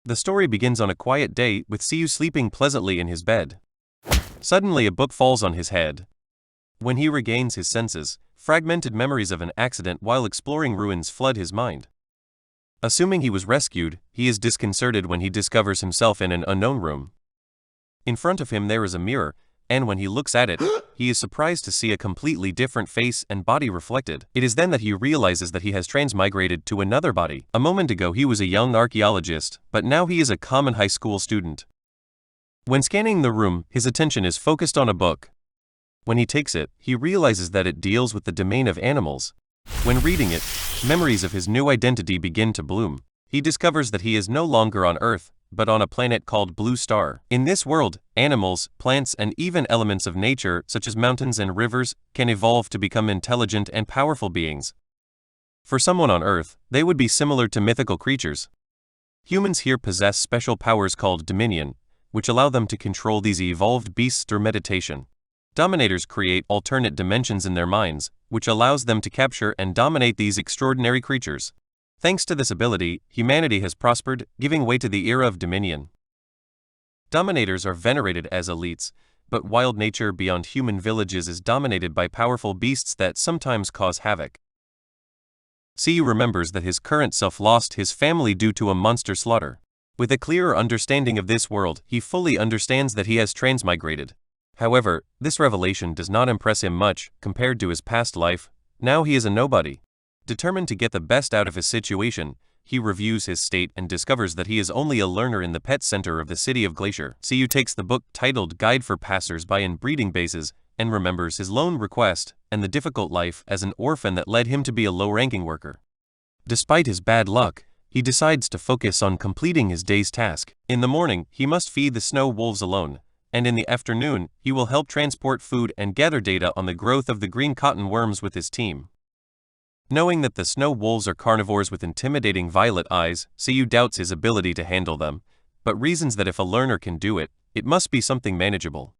The story begins on a quiet day with Siyu sleeping pleasantly in his bed. Suddenly a book falls on his head. When he regains his senses, fragmented memories of an accident while exploring ruins flood his mind. Assuming he was rescued, he is disconcerted when he discovers himself in an unknown room. In front of him there is a mirror, and when he looks at it, he is surprised to see a completely different face and body reflected. It is then that he realizes that he has transmigrated to another body. A moment ago he was a young archaeologist, but now he is a common high school student. When scanning the room, his attention is focused on a book. When he takes it, he realizes that it deals with the domain of animals. When reading it, memories of his new identity begin to bloom. He discovers that he is no longer on Earth, but on a planet called Blue Star. In this world, animals, plants, and even elements of nature, such as mountains and rivers, can evolve to become intelligent and powerful beings. For someone on Earth, they would be similar to mythical creatures. Humans here possess special powers called dominion, which allow them to control these evolved beasts through meditation. Dominators create alternate dimensions in their minds, which allows them to capture and dominate these extraordinary creatures. Thanks to this ability, humanity has prospered, giving way to the era of dominion. Dominators are venerated as elites, but wild nature beyond human villages is dominated by powerful beasts that sometimes cause havoc. Siyu remembers that his current self lost his family due to a monster slaughter. With a clearer understanding of this world, he fully understands that he has transmigrated. However, this revelation does not impress him much compared to his past life. Now he is a nobody. Determined to get the best out of his situation, he reviews his state and discovers that he is only a learner in the pet center of the city of Glacier. Siyu takes the book titled Guide for Passers-by in Breeding Bases and remembers his lone request and the difficult life as an orphan that led him to be a low-ranking worker. Despite his bad luck, he decides to focus on completing his day's task. In the morning, he must feed the snow wolves alone, and in the afternoon, he will help transport food and gather data on the growth of the green cotton worms with his team. Knowing that the snow wolves are carnivores with intimidating violet eyes, Siyu doubts his ability to handle them, but reasons that if a learner can do it, it must be something manageable.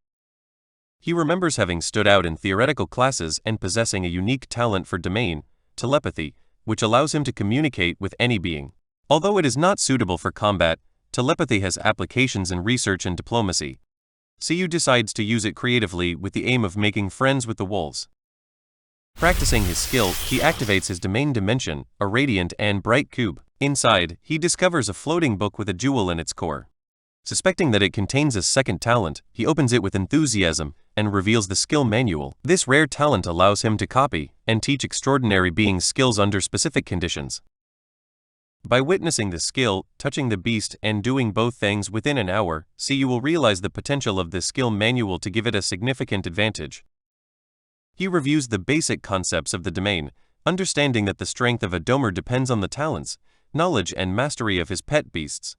He remembers having stood out in theoretical classes and possessing a unique talent for domain, telepathy, which allows him to communicate with any being. Although it is not suitable for combat, telepathy has applications in research and diplomacy. Siyu decides to use it creatively with the aim of making friends with the wolves. Practicing his skill, he activates his domain dimension, a radiant and bright cube. Inside, he discovers a floating book with a jewel in its core. Suspecting that it contains a second talent, he opens it with enthusiasm and reveals the skill manual. This rare talent allows him to copy and teach extraordinary beings skills under specific conditions. By witnessing the skill, touching the beast, and doing both things within an hour, Siyu will realize the potential of the skill manual to give it a significant advantage. He reviews the basic concepts of the domain, understanding that the strength of a domer depends on the talents, knowledge, and mastery of his pet beasts.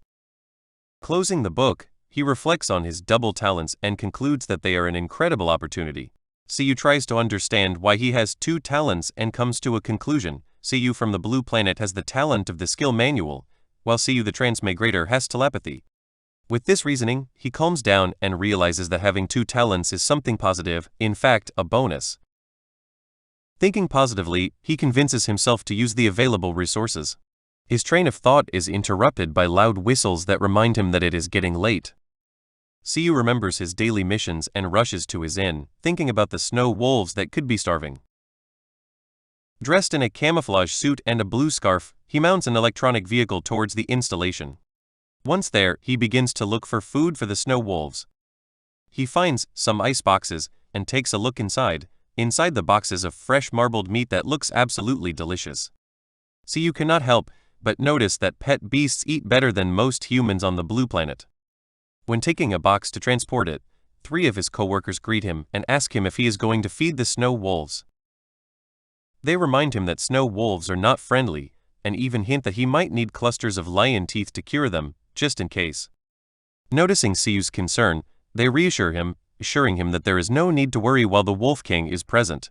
Closing the book, he reflects on his double talents and concludes that they are an incredible opportunity. Siyu tries to understand why he has two talents and comes to a conclusion. Siyu from the blue planet has the talent of the skill manual, while Siyu the transmigrator has telepathy. With this reasoning, he calms down and realizes that having two talents is something positive, in fact, a bonus. Thinking positively, he convinces himself to use the available resources. His train of thought is interrupted by loud whistles that remind him that it is getting late. Siyu remembers his daily missions and rushes to his inn, thinking about the snow wolves that could be starving. Dressed in a camouflage suit and a blue scarf, he mounts an electronic vehicle towards the installation. Once there, he begins to look for food for the snow wolves. He finds some ice boxes and takes a look inside. Inside the boxes of fresh marbled meat that looks absolutely delicious. Siyu cannot help but notice that pet beasts eat better than most humans on the blue planet. When taking a box to transport it, 3 of his co-workers greet him and ask him if he is going to feed the snow wolves. They remind him that snow wolves are not friendly, and even hint that he might need clusters of lion teeth to cure them, just in case. Noticing Siyu's concern, they reassure him, assuring him that there is no need to worry while the Wolf King is present.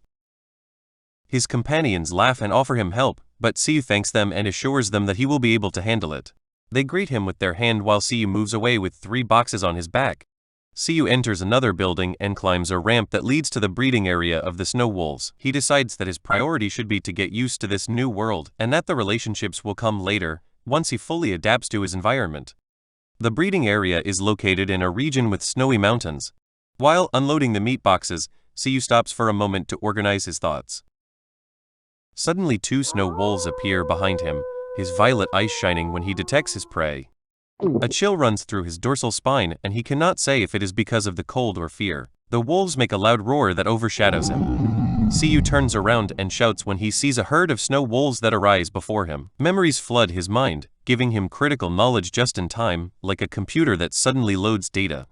His companions laugh and offer him help, but Siyu thanks them and assures them that he will be able to handle it. They greet him with their hand while Siyu moves away with 3 boxes on his back. Siyu enters another building and climbs a ramp that leads to the breeding area of the snow wolves. He decides that his priority should be to get used to this new world and that the relationships will come later, once he fully adapts to his environment. The breeding area is located in a region with snowy mountains. While unloading the meat boxes, Siyu stops for a moment to organize his thoughts. Suddenly 2 snow wolves appear behind him, his violet eyes shining when he detects his prey. A chill runs through his dorsal spine and he cannot say if it is because of the cold or fear. The wolves make a loud roar that overshadows him. Siyu turns around and shouts when he sees a herd of snow wolves that arise before him. Memories flood his mind, giving him critical knowledge just in time, like a computer that suddenly loads data.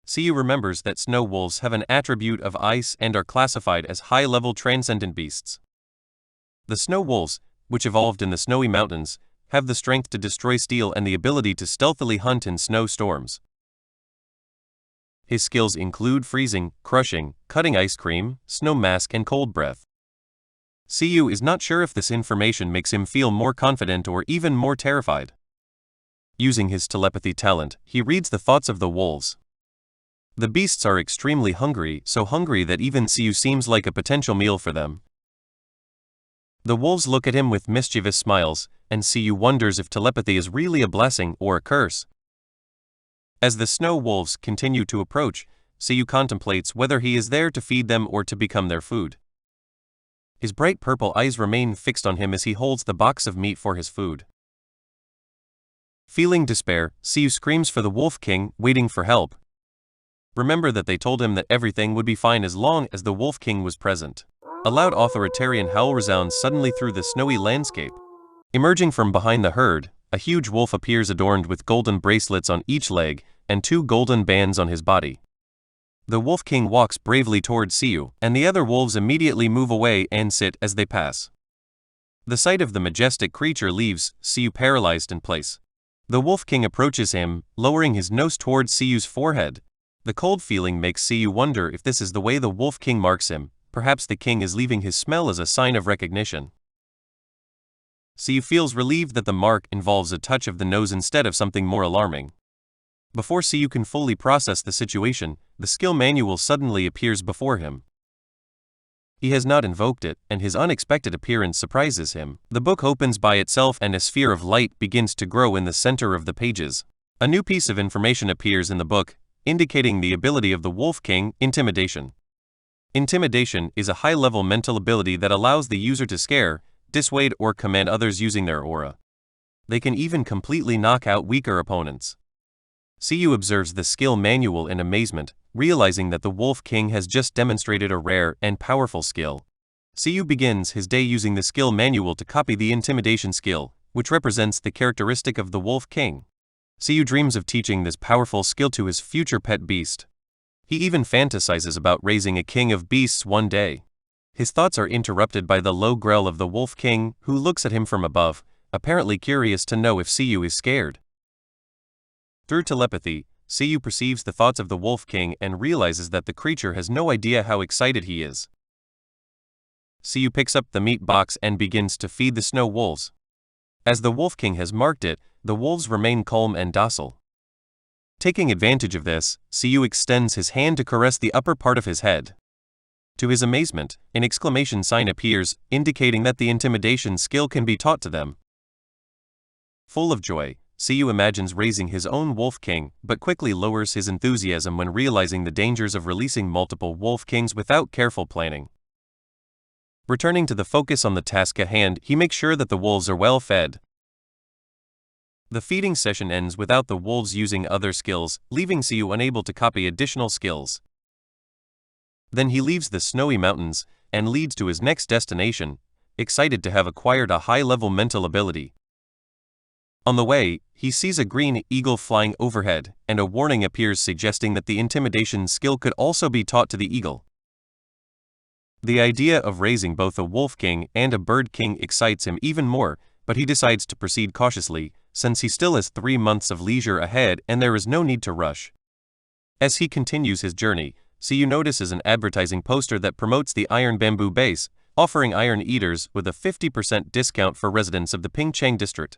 Siyu remembers that snow wolves have an attribute of ice and are classified as high-level transcendent beasts. The snow wolves, which evolved in the snowy mountains, have the strength to destroy steel and the ability to stealthily hunt in snowstorms. His skills include freezing, crushing, cutting ice cream, snow mask and cold breath. Siyu is not sure if this information makes him feel more confident or even more terrified. Using his telepathy talent, he reads the thoughts of the wolves. The beasts are extremely hungry, so hungry that even Siyu seems like a potential meal for them. The wolves look at him with mischievous smiles, and Siyu wonders if telepathy is really a blessing or a curse. As the snow wolves continue to approach, Siyu contemplates whether he is there to feed them or to become their food. His bright purple eyes remain fixed on him as he holds the box of meat for his food. Feeling despair, Siyu screams for the Wolf King, waiting for help. Remember that they told him that everything would be fine as long as the Wolf King was present. A loud authoritarian howl resounds suddenly through the snowy landscape. Emerging from behind the herd, a huge wolf appears adorned with golden bracelets on each leg and 2 golden bands on his body. The Wolf King walks bravely towards Siyu, and the other wolves immediately move away and sit as they pass. The sight of the majestic creature leaves Siyu paralyzed in place. The Wolf King approaches him, lowering his nose towards Siyu's forehead. The cold feeling makes Siyu wonder if this is the way the Wolf King marks him. Perhaps the king is leaving his smell as a sign of recognition. Siyu feels relieved that the mark involves a touch of the nose instead of something more alarming. Before Siyu can fully process the situation, the skill manual suddenly appears before him. He has not invoked it, and his unexpected appearance surprises him. The book opens by itself and a sphere of light begins to grow in the center of the pages. A new piece of information appears in the book, indicating the ability of the Wolf King, Intimidation. Intimidation is a high-level mental ability that allows the user to scare, dissuade or command others using their aura. They can even completely knock out weaker opponents. Siyu observes the skill manual in amazement, realizing that the Wolf King has just demonstrated a rare and powerful skill. Siyu begins his day using the skill manual to copy the intimidation skill, which represents the characteristic of the Wolf King. Siyu dreams of teaching this powerful skill to his future pet beast. He even fantasizes about raising a king of beasts one day. His thoughts are interrupted by the low growl of the Wolf King, who looks at him from above, apparently curious to know if Siyu is scared. Through telepathy, Siyu perceives the thoughts of the Wolf King and realizes that the creature has no idea how excited he is. Siyu picks up the meat box and begins to feed the snow wolves. As the Wolf King has marked it, the wolves remain calm and docile. Taking advantage of this, Siyu extends his hand to caress the upper part of his head. To his amazement, an exclamation sign appears, indicating that the intimidation skill can be taught to them. Full of joy, Siyu imagines raising his own Wolf King, but quickly lowers his enthusiasm when realizing the dangers of releasing multiple Wolf Kings without careful planning. Returning to the focus on the task at hand, he makes sure that the wolves are well fed. The feeding session ends without the wolves using other skills, leaving Siyu unable to copy additional skills. Then he leaves the snowy mountains and leads to his next destination, excited to have acquired a high-level mental ability. On the way, he sees a green eagle flying overhead, and a warning appears suggesting that the intimidation skill could also be taught to the eagle. The idea of raising both a Wolf King and a Bird King excites him even more, but he decides to proceed cautiously, since he still has 3 months of leisure ahead and there is no need to rush. As he continues his journey, Siyu notices an advertising poster that promotes the Iron Bamboo Base, offering iron eaters with a 50% discount for residents of the Pingchang district.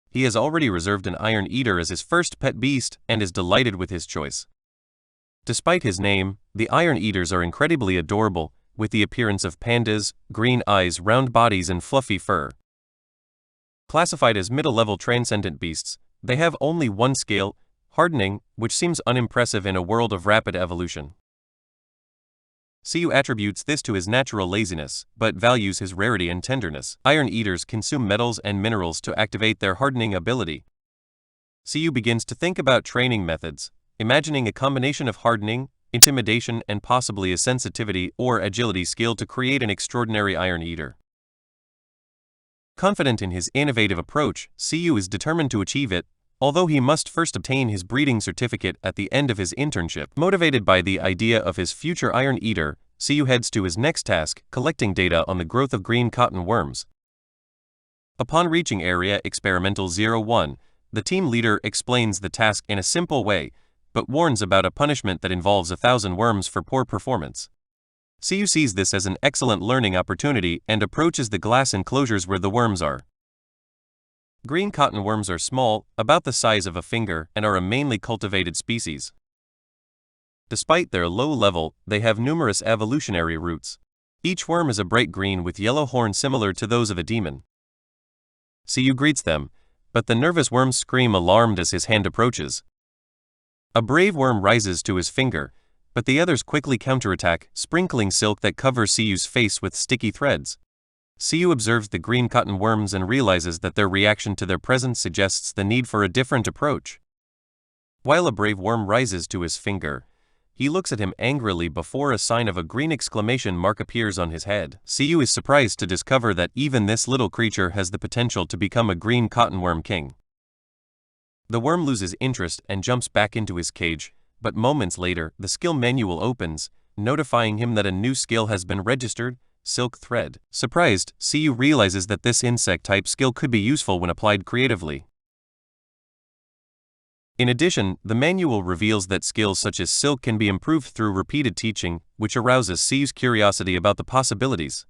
He has already reserved an iron eater as his first pet beast and is delighted with his choice. Despite his name, the iron eaters are incredibly adorable, with the appearance of pandas, green eyes, round bodies and fluffy fur. Classified as middle-level transcendent beasts, They have only one skill, hardening, which seems unimpressive in a world of rapid evolution. Siyu attributes this to his natural laziness, but values his rarity and tenderness. Iron Eaters consume metals and minerals to activate their hardening ability. Siyu begins to think about training methods, imagining a combination of hardening, intimidation, and possibly a sensitivity or agility skill to create an extraordinary Iron Eater. Confident in his innovative approach, Siyu is determined to achieve it, although he must first obtain his breeding certificate at the end of his internship. Motivated by the idea of his future Iron Eater, Siyu heads to his next task, collecting data on the growth of green cotton worms. Upon reaching Area Experimental 01, the team leader explains the task in a simple way, but warns about a punishment that involves 1,000 worms for poor performance. Siyu sees this as an excellent learning opportunity and approaches the glass enclosures where the worms are. Green cotton worms are small, about the size of a finger, and are a mainly cultivated species. Despite their low level, they have numerous evolutionary roots. Each worm is a bright green with yellow horns similar to those of a demon. Siyu greets them, but the nervous worms scream alarmed as his hand approaches. A brave worm rises to his finger, but the others quickly counterattack, sprinkling silk that covers Siyu's face with sticky threads. Siyu observes the green cotton worms and realizes that their reaction to their presence suggests the need for a different approach. While a brave worm rises to his finger, he looks at him angrily before a sign of a green exclamation mark appears on his head. Siyu is surprised to discover that even this little creature has the potential to become a green cottonworm king. The worm loses interest and jumps back into his cage, but moments later, the skill manual opens, notifying him that a new skill has been registered, Silk Thread. Surprised, Siyu realizes that this insect-type skill could be useful when applied creatively. In addition, the manual reveals that skills such as silk can be improved through repeated teaching, which arouses Siyu's curiosity about the possibilities.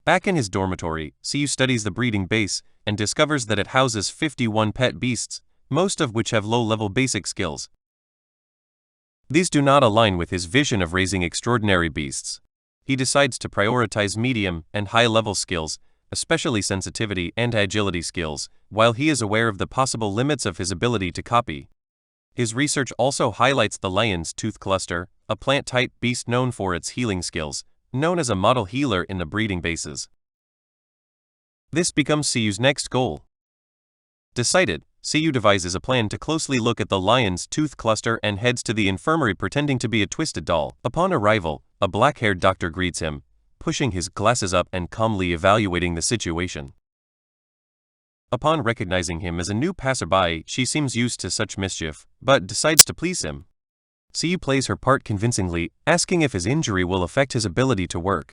Back in his dormitory, Siyu studies the breeding base and discovers that it houses 51 pet beasts, most of which have low-level basic skills. These do not align with his vision of raising extraordinary beasts. He decides to prioritize medium and high-level skills, especially sensitivity and agility skills, while he is aware of the possible limits of his ability to copy. His research also highlights the lion's tooth cluster, a plant-type beast known for its healing skills, known as a model healer in the breeding bases. This becomes Siyu's next goal. Decided, Siyu devises a plan to closely look at the lion's tooth cluster and heads to the infirmary pretending to be a twisted doll. Upon arrival, a black-haired doctor greets him, pushing his glasses up and calmly evaluating the situation. Upon recognizing him as a new passerby, she seems used to such mischief, but decides to please him. Siyu plays her part convincingly, asking if his injury will affect his ability to work.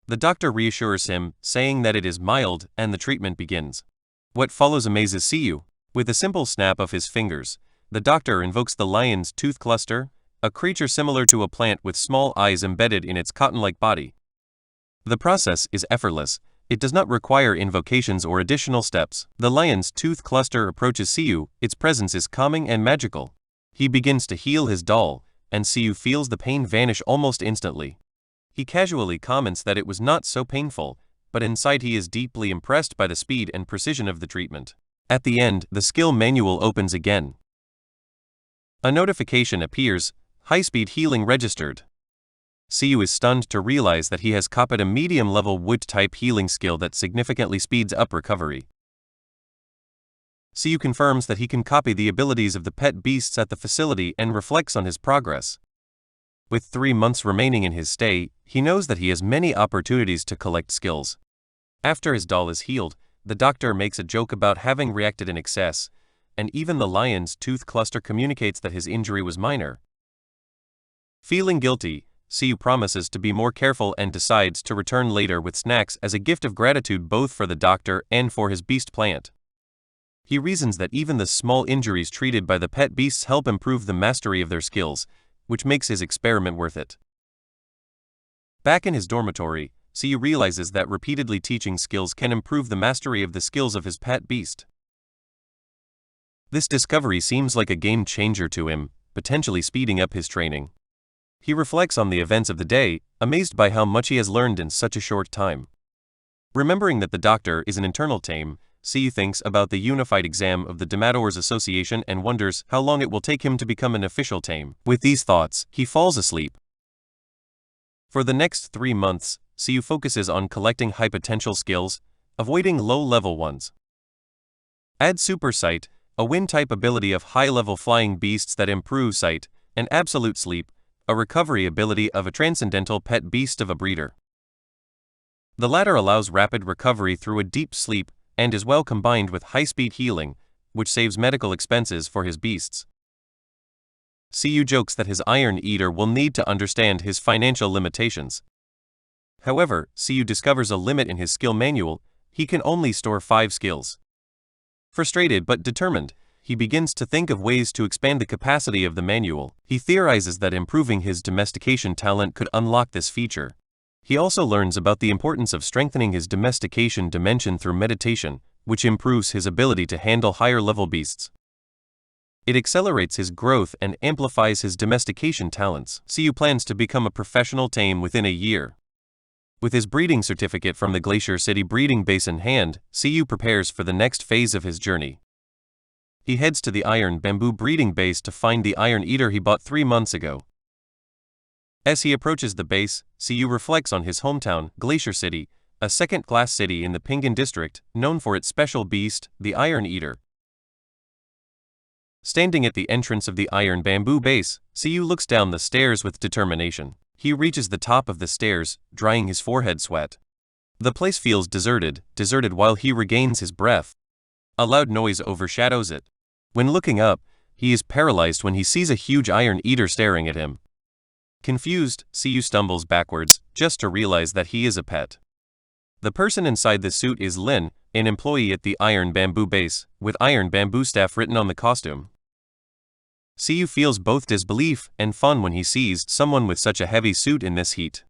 The doctor reassures him, saying that it is mild, and the treatment begins. What follows amazes Siyu. With a simple snap of his fingers, the doctor invokes the lion's tooth cluster, a creature similar to a plant with small eyes embedded in its cotton-like body. The process is effortless. It does not require invocations or additional steps. The lion's tooth cluster approaches Siyu, its presence is calming and magical. He begins to heal his doll, and Siyu feels the pain vanish almost instantly. He casually comments that it was not so painful, but inside he is deeply impressed by the speed and precision of the treatment. At the end, the skill manual opens again. A notification appears, high-speed healing registered. Siyu is stunned to realize that he has copied a medium-level wood-type healing skill that significantly speeds up recovery. Siyu confirms that he can copy the abilities of the pet beasts at the facility and reflects on his progress. With 3 months remaining in his stay, he knows that he has many opportunities to collect skills. After his doll is healed, the doctor makes a joke about having reacted in excess, and even the lion's tooth cluster communicates that his injury was minor. Feeling guilty, Siyu promises to be more careful and decides to return later with snacks as a gift of gratitude both for the doctor and for his beast plant. He reasons that even the small injuries treated by the pet beasts help improve the mastery of their skills, which makes his experiment worth it. Back in his dormitory, Siyu realizes that repeatedly teaching skills can improve the mastery of the skills of his pet beast. This discovery seems like a game changer to him, potentially speeding up his training. He reflects on the events of the day, amazed by how much he has learned in such a short time. Remembering that the doctor is an internal tame, Siyu thinks about the unified exam of the Demators Association and wonders how long it will take him to become an official tame. With these thoughts, he falls asleep. For the next 3 months, Siyu focuses on collecting high potential skills, avoiding low-level ones. Add Super Sight, a wind-type ability of high-level flying beasts that improve sight, and Absolute Sleep, a recovery ability of a transcendental pet beast of a breeder. The latter allows rapid recovery through a deep sleep and is well combined with high-speed healing, which saves medical expenses for his beasts. Siyu jokes that his Iron Eater will need to understand his financial limitations. However, Siyu discovers a limit in his skill manual. He can only store 5 skills. Frustrated but determined, he begins to think of ways to expand the capacity of the manual. He theorizes that improving his domestication talent could unlock this feature. He also learns about the importance of strengthening his domestication dimension through meditation, which improves his ability to handle higher-level beasts. It accelerates his growth and amplifies his domestication talents. Siyu plans to become a professional tame within a year. With his breeding certificate from the Glacier City breeding base in hand, Siyu prepares for the next phase of his journey. He heads to the Iron Bamboo breeding base to find the Iron Eater he bought 3 months ago. As he approaches the base, Siyu reflects on his hometown, Glacier City, a second-class city in the Pingan district, known for its special beast, the Iron Eater. Standing at the entrance of the Iron Bamboo base, Siyu looks down the stairs with determination. He reaches the top of the stairs, drying his forehead sweat. The place feels deserted while he regains his breath. A loud noise overshadows it. When looking up, he is paralyzed when he sees a huge Iron Eater staring at him. Confused, Siyu stumbles backwards, just to realize that he is a pet. The person inside the suit is Lin, an employee at the Iron Bamboo base, with Iron Bamboo staff written on the costume. Siyu feels both disbelief and fun when he sees someone with such a heavy suit in this heat.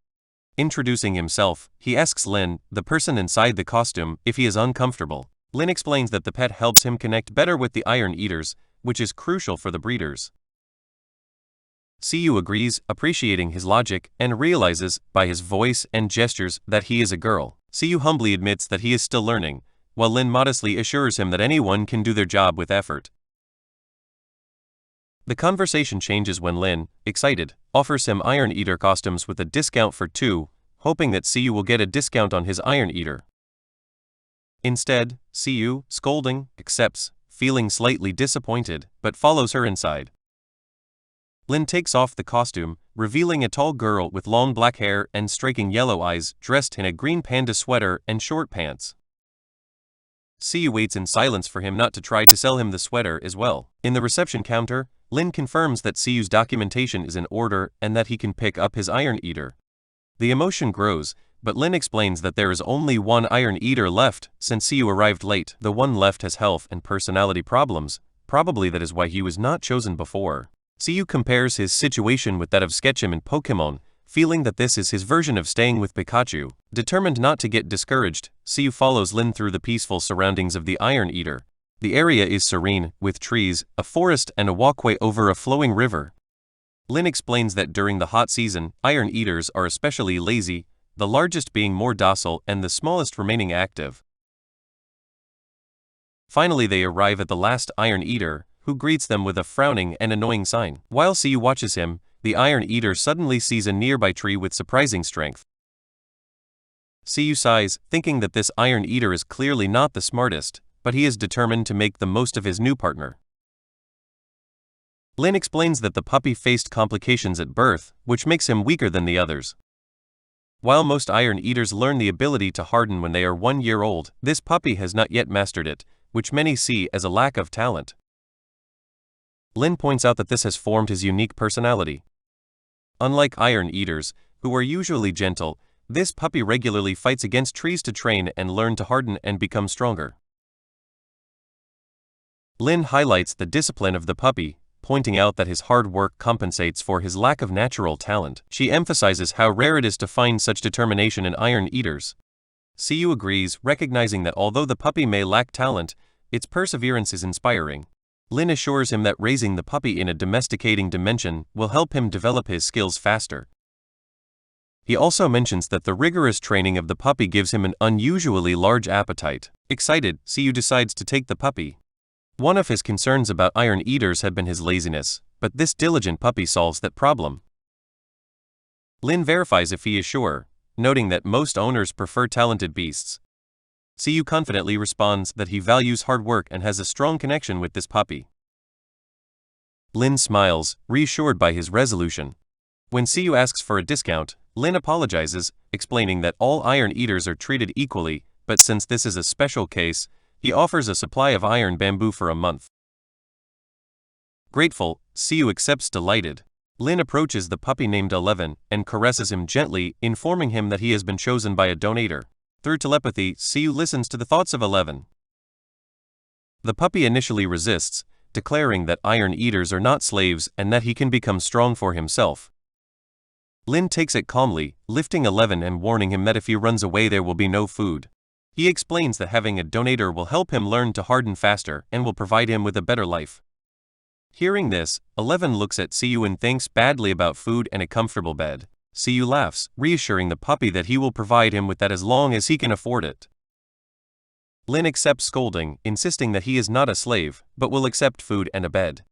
Introducing himself, he asks Lin, the person inside the costume, if he is uncomfortable. Lin explains that the pet helps him connect better with the Iron Eaters, which is crucial for the breeders. Siyu agrees, appreciating his logic, and realizes, by his voice and gestures, that he is a girl. Siyu humbly admits that he is still learning, while Lin modestly assures him that anyone can do their job with effort. The conversation changes when Lin, excited, offers him Iron Eater costumes with a discount for 2, hoping that Siyu will get a discount on his Iron Eater. Instead, Siyu, scolding, accepts, feeling slightly disappointed, but follows her inside. Lin takes off the costume, revealing a tall girl with long black hair and striking yellow eyes, dressed in a green panda sweater and short pants. Siyu waits in silence for him not to try to sell him the sweater as well. In the reception counter, Lin confirms that Siyu's documentation is in order and that he can pick up his Iron Eater. The emotion grows, but Lin explains that there is only one Iron Eater left since Siyu arrived late. The one left has health and personality problems, probably that is why he was not chosen before. Siyu compares his situation with that of Sketchum in Pokémon, feeling that this is his version of staying with Pikachu. Determined not to get discouraged, Siyu follows Lin through the peaceful surroundings of the Iron Eater. The area is serene, with trees, a forest and a walkway over a flowing river. Lin explains that during the hot season, Iron Eaters are especially lazy, the largest being more docile and the smallest remaining active. Finally they arrive at the last Iron Eater, who greets them with a frowning and annoying sign. While Siyu watches him, the Iron Eater suddenly sees a nearby tree with surprising strength. Siyu sighs, thinking that this Iron Eater is clearly not the smartest, but he is determined to make the most of his new partner. Lin explains that the puppy faced complications at birth, which makes him weaker than the others. While most Iron Eaters learn the ability to harden when they are 1 year old, this puppy has not yet mastered it, which many see as a lack of talent. Lin points out that this has formed his unique personality. Unlike Iron Eaters, who are usually gentle, this puppy regularly fights against trees to train and learn to harden and become stronger. Lin highlights the discipline of the puppy, pointing out that his hard work compensates for his lack of natural talent. She emphasizes how rare it is to find such determination in Iron Eaters. Siyu agrees, recognizing that although the puppy may lack talent, its perseverance is inspiring. Lin assures him that raising the puppy in a domesticating dimension will help him develop his skills faster. He also mentions that the rigorous training of the puppy gives him an unusually large appetite. Excited, Siyu decides to take the puppy. One of his concerns about iron eaters had been his laziness, but this diligent puppy solves that problem. Lin verifies if he is sure, noting that most owners prefer talented beasts. Siyu confidently responds that he values hard work and has a strong connection with this puppy. Lin smiles, reassured by his resolution. When Siyu asks for a discount, Lin apologizes, explaining that all iron eaters are treated equally, but since this is a special case, he offers a supply of iron bamboo for a month. Grateful, Siyu accepts delighted. Lin approaches the puppy named 11 and caresses him gently, informing him that he has been chosen by a donator. Through telepathy, Siyu listens to the thoughts of 11. The puppy initially resists, declaring that iron eaters are not slaves and that he can become strong for himself. Lin takes it calmly, lifting 11 and warning him that if he runs away there will be no food. He explains that having a donator will help him learn to harden faster and will provide him with a better life. Hearing this, 11 looks at Siyu and thinks badly about food and a comfortable bed. Siyu laughs, reassuring the puppy that he will provide him with that as long as he can afford it. Lin accepts scolding, insisting that he is not a slave, but will accept food and a bed.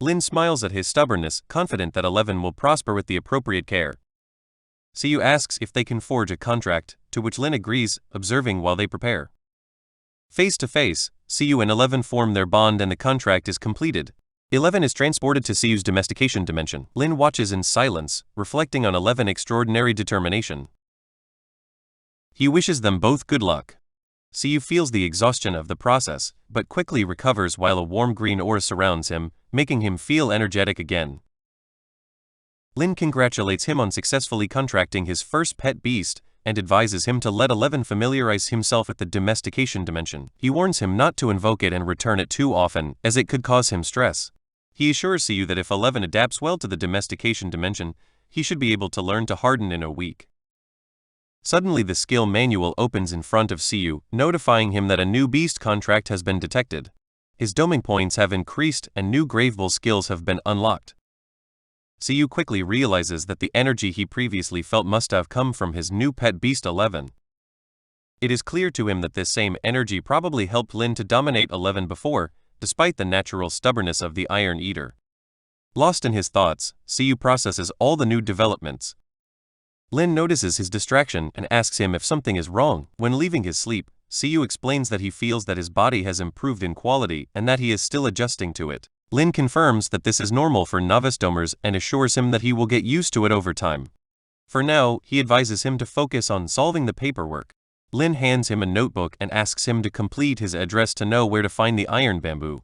Lin smiles at his stubbornness, confident that 11 will prosper with the appropriate care. Siyu asks if they can forge a contract, to which Lin agrees, observing while they prepare. Face to face, Siyu and 11 form their bond and the contract is completed. 11 is transported to Siyu's domestication dimension. Lin watches in silence, reflecting on 11's extraordinary determination. He wishes them both good luck. Siyu feels the exhaustion of the process, but quickly recovers while a warm green aura surrounds him, making him feel energetic again. Lin congratulates him on successfully contracting his first pet beast, and advises him to let 11 familiarize himself with the domestication dimension. He warns him not to invoke it and return it too often, as it could cause him stress. He assures Siyu that if 11 adapts well to the domestication dimension, he should be able to learn to harden in a week. Suddenly the skill manual opens in front of Siyu, notifying him that a new beast contract has been detected. His doming points have increased and new Gravebull skills have been unlocked. Siyu quickly realizes that the energy he previously felt must have come from his new pet beast 11. It is clear to him that this same energy probably helped Lin to dominate 11 before, despite the natural stubbornness of the Iron Eater. Lost in his thoughts, Siyu processes all the new developments. Lin notices his distraction and asks him if something is wrong. When leaving his sleep, Siyu explains that he feels that his body has improved in quality and that he is still adjusting to it. Lin confirms that this is normal for novice domers and assures him that he will get used to it over time. For now, he advises him to focus on solving the paperwork. Lin hands him a notebook and asks him to complete his address to know where to find the iron bamboo.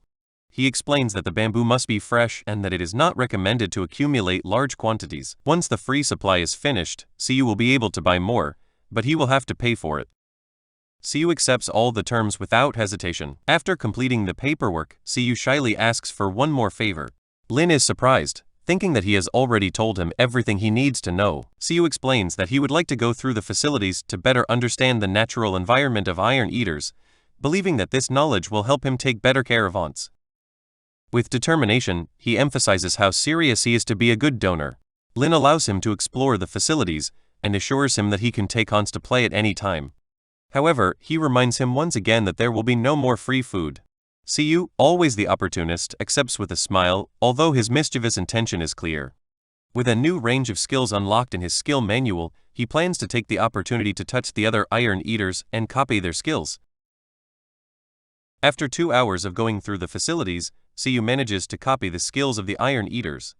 He explains that the bamboo must be fresh and that it is not recommended to accumulate large quantities. Once the free supply is finished, Siyu will be able to buy more, but he will have to pay for it. Siyu accepts all the terms without hesitation. After completing the paperwork, Siyu shyly asks for one more favor. Lin is surprised, thinking that he has already told him everything he needs to know. Siyu explains that he would like to go through the facilities to better understand the natural environment of iron eaters, believing that this knowledge will help him take better care of aunts. With determination, he emphasizes how serious he is to be a good donor. Lin allows him to explore the facilities and assures him that he can take aunts to play at any time. However, he reminds him once again that there will be no more free food. Siyu, always the opportunist, accepts with a smile, although his mischievous intention is clear. With a new range of skills unlocked in his skill manual, he plans to take the opportunity to touch the other iron eaters and copy their skills. After 2 hours of going through the facilities, Siyu manages to copy the skills of the iron eaters.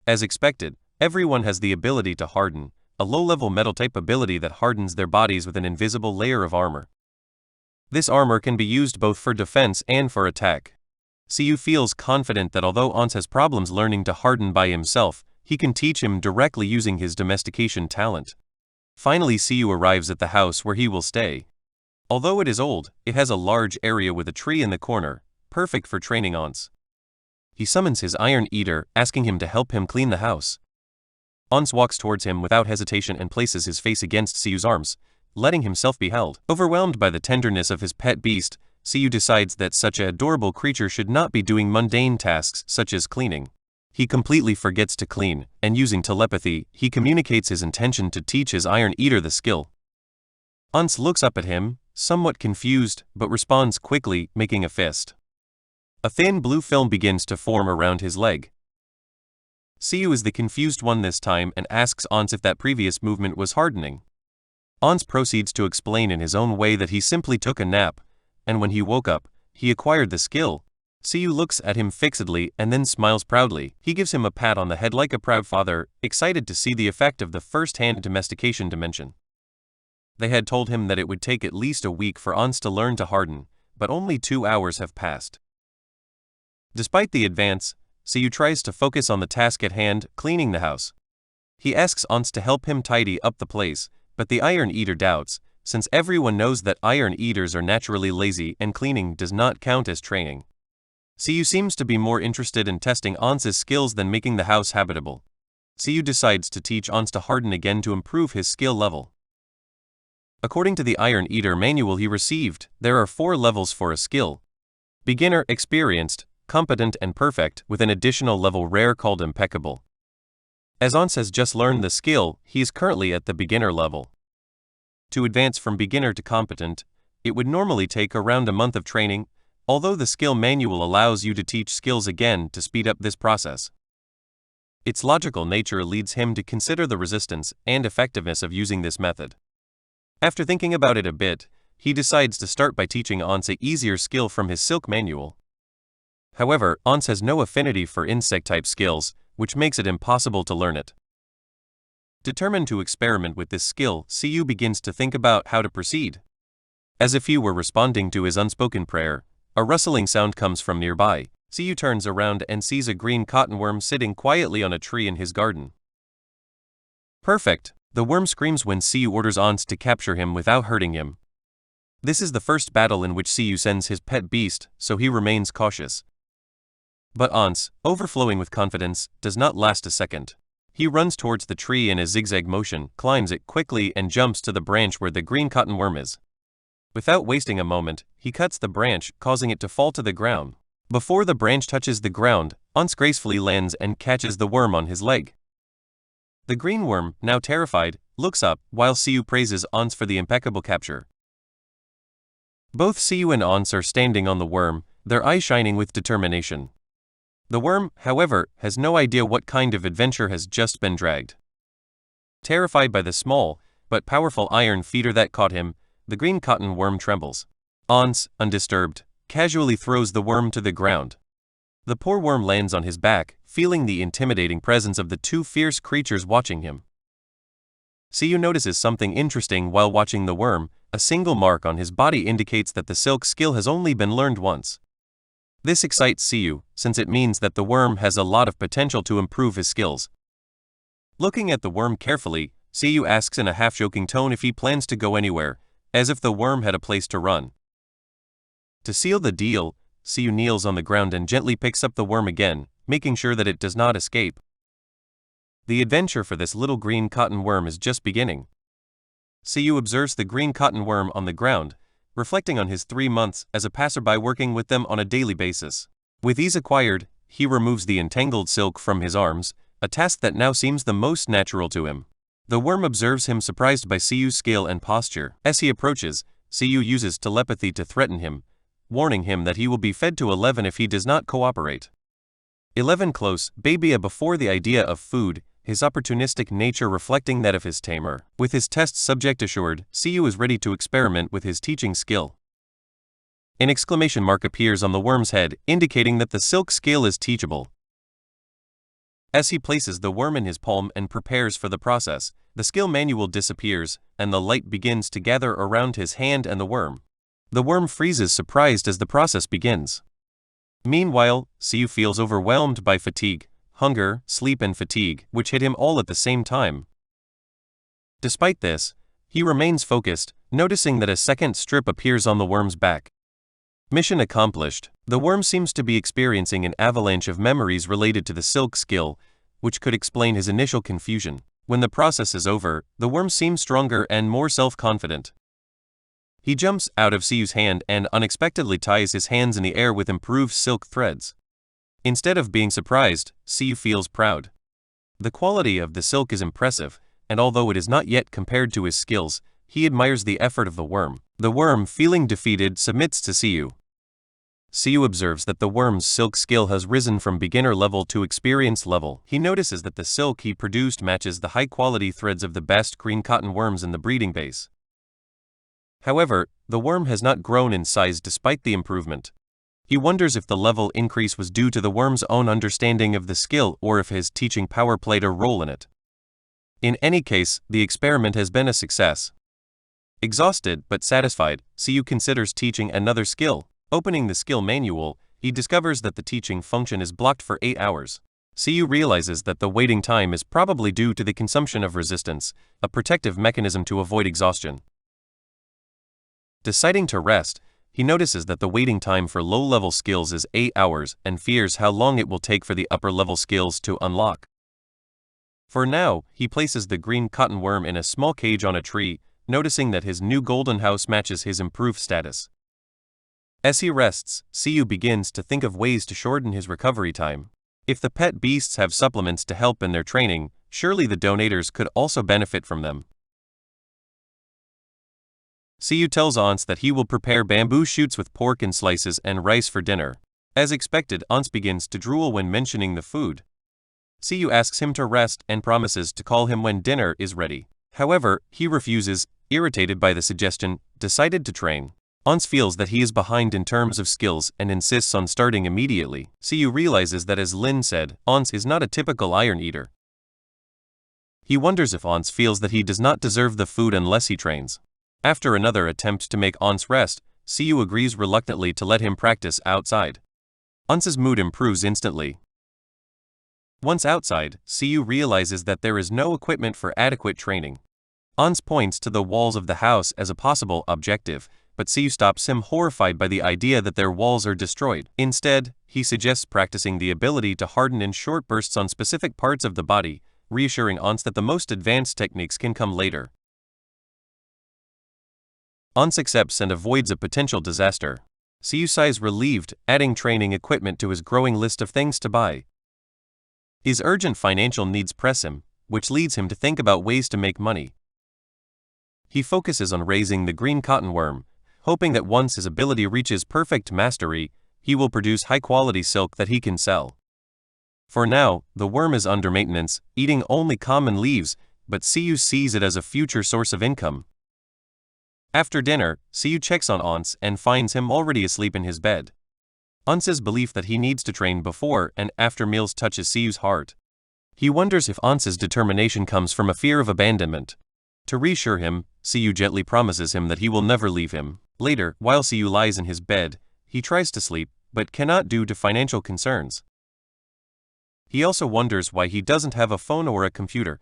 As expected, everyone has the ability to harden, a low-level metal-type ability that hardens their bodies with an invisible layer of armor. This armor can be used both for defense and for attack. Siyu feels confident that although Ans has problems learning to harden by himself, he can teach him directly using his domestication talent. Finally, Siyu arrives at the house where he will stay. Although it is old, it has a large area with a tree in the corner, perfect for training Ans. He summons his Iron Eater, asking him to help him clean the house. Ans walks towards him without hesitation and places his face against Siyu's arms, letting himself be held. Overwhelmed by the tenderness of his pet beast, Siyu decides that such an adorable creature should not be doing mundane tasks such as cleaning. he completely forgets to clean, and using telepathy, he communicates his intention to teach his Iron Eater the skill. Ans looks up at him, somewhat confused, but responds quickly, making a fist. A thin blue film begins to form around his leg. Siyu is the confused one this time and asks Ans if that previous movement was hardening. Ans proceeds to explain in his own way that he simply took a nap, and when he woke up, he acquired the skill. Siyu looks at him fixedly and then smiles proudly. He gives him a pat on the head like a proud father, excited to see the effect of the first-hand domestication dimension. They had told him that it would take at least a week for Ans to learn to harden, but only 2 hours have passed. Despite the advance, Siyu tries to focus on the task at hand, cleaning the house. He asks Ans to help him tidy up the place, but the Iron Eater doubts, since everyone knows that Iron Eaters are naturally lazy and cleaning does not count as training. Siyu seems to be more interested in testing Ans's skills than making the house habitable. Siyu decides to teach Ans to harden again to improve his skill level. According to the Iron Eater manual he received, there are 4 levels for a skill: beginner, experienced, competent and perfect, with an additional level rare called impeccable. As Ans has just learned the skill, he is currently at the beginner level. To advance from beginner to competent, it would normally take around a month of training, although the skill manual allows you to teach skills again to speed up this process. Its logical nature leads him to consider the resistance and effectiveness of using this method. After thinking about it a bit, he decides to start by teaching Ans an easier skill from his Silk manual. However, Ans has no affinity for insect-type skills, which makes it impossible to learn it. Determined to experiment with this skill, Siyu begins to think about how to proceed. As if he were responding to his unspoken prayer, a rustling sound comes from nearby. Siyu turns around and sees a green cottonworm sitting quietly on a tree in his garden. Perfect! The worm screams when Siyu orders Ans to capture him without hurting him. This is the first battle in which Siyu sends his pet beast, so he remains cautious. But Ans, overflowing with confidence, does not last a second. He runs towards the tree in a zigzag motion, climbs it quickly and jumps to the branch where the green cottonworm is. Without wasting a moment, he cuts the branch, causing it to fall to the ground. Before the branch touches the ground, Ans gracefully lands and catches the worm on his leg. The green worm, now terrified, looks up, while Siyu praises Ans for the impeccable capture. Both Siyu and Ans are standing on the worm, their eyes shining with determination. The worm, however, has no idea what kind of adventure has just been dragged. Terrified by the small, but powerful iron feeder that caught him, the green cotton worm trembles. Ans, undisturbed, casually throws the worm to the ground. The poor worm lands on his back, feeling the intimidating presence of the 2 fierce creatures watching him. Siyu notices something interesting while watching the worm. A single mark on his body indicates that the silk skill has only been learned once. This excites Siyu, since it means that the worm has a lot of potential to improve his skills. Looking at the worm carefully, Siyu asks in a half-joking tone if he plans to go anywhere, as if the worm had a place to run. To seal the deal, Siyu kneels on the ground and gently picks up the worm again, making sure that it does not escape. The adventure for this little green cotton worm is just beginning. Siyu observes the green cotton worm on the ground, reflecting on his 3 months as a passerby working with them on a daily basis. With ease acquired, he removes the entangled silk from his arms, a task that now seems the most natural to him. The worm observes him, surprised by Siyu's skill and posture. As he approaches, Siyu uses telepathy to threaten him, warning him that he will be fed to 11 if he does not cooperate. 11 close, baby before the idea of food, his opportunistic nature reflecting that of his tamer. With his test subject assured, Siyu is ready to experiment with his teaching skill. An exclamation mark appears on the worm's head, indicating that the silk skill is teachable. As he places the worm in his palm and prepares for the process, the skill manual disappears, and the light begins to gather around his hand and the worm. The worm freezes, surprised as the process begins. Meanwhile, Siyu feels overwhelmed by fatigue, hunger, sleep and fatigue, which hit him all at the same time. Despite this, he remains focused, noticing that a second strip appears on the worm's back. Mission accomplished. The worm seems to be experiencing an avalanche of memories related to the silk skill, which could explain his initial confusion. When the process is over, the worm seems stronger and more self-confident. He jumps out of Siyu's hand and unexpectedly ties his hands in the air with improved silk threads. Instead of being surprised, Siyu feels proud. The quality of the silk is impressive, and although it is not yet compared to his skills, he admires the effort of the worm. The worm, feeling defeated, submits to Siyu. Siyu observes that the worm's silk skill has risen from beginner level to experienced level. He notices that the silk he produced matches the high-quality threads of the best green cotton worms in the breeding base. However, the worm has not grown in size despite the improvement. He wonders if the level increase was due to the worm's own understanding of the skill or if his teaching power played a role in it. In any case, the experiment has been a success. Exhausted but satisfied, Siyu considers teaching another skill. Opening the skill manual, he discovers that the teaching function is blocked for 8 hours. Siyu realizes that the waiting time is probably due to the consumption of resistance, a protective mechanism to avoid exhaustion. Deciding to rest, he notices that the waiting time for low-level skills is 8 hours and fears how long it will take for the upper-level skills to unlock. For now, he places the green cotton worm in a small cage on a tree, noticing that his new golden house matches his improved status. As he rests, Siyu begins to think of ways to shorten his recovery time. If the pet beasts have supplements to help in their training, surely the donators could also benefit from them. Siyu tells Ans that he will prepare bamboo shoots with pork and slices and rice for dinner. As expected, Ans begins to drool when mentioning the food. Siyu asks him to rest and promises to call him when dinner is ready. However, he refuses, irritated by the suggestion, decided to train. Ans feels that he is behind in terms of skills and insists on starting immediately. Siyu realizes that, as Lin said, Ans is not a typical iron eater. He wonders if Ans feels that he does not deserve the food unless he trains. After another attempt to make Ans rest, Siyu agrees reluctantly to let him practice outside. Ans's mood improves instantly. Once outside, Siyu realizes that there is no equipment for adequate training. Ans points to the walls of the house as a possible objective, but Siyu stops him, horrified by the idea that their walls are destroyed. Instead, he suggests practicing the ability to harden in short bursts on specific parts of the body, reassuring Ans that the most advanced techniques can come later. Ans accepts and avoids a potential disaster. Siyu sighs relieved, adding training equipment to his growing list of things to buy. His urgent financial needs press him, which leads him to think about ways to make money. He focuses on raising the green cotton worm, hoping that once his ability reaches perfect mastery, he will produce high-quality silk that he can sell. For now, the worm is under maintenance, eating only common leaves, but Siyu sees it as a future source of income. After dinner, Siyu checks on Ans and finds him already asleep in his bed. Ans's belief that he needs to train before and after meals touches Siyu's heart. He wonders if Ans's determination comes from a fear of abandonment. To reassure him, Siyu gently promises him that he will never leave him. Later, while Siyu lies in his bed, he tries to sleep, but cannot due to financial concerns. He also wonders why he doesn't have a phone or a computer,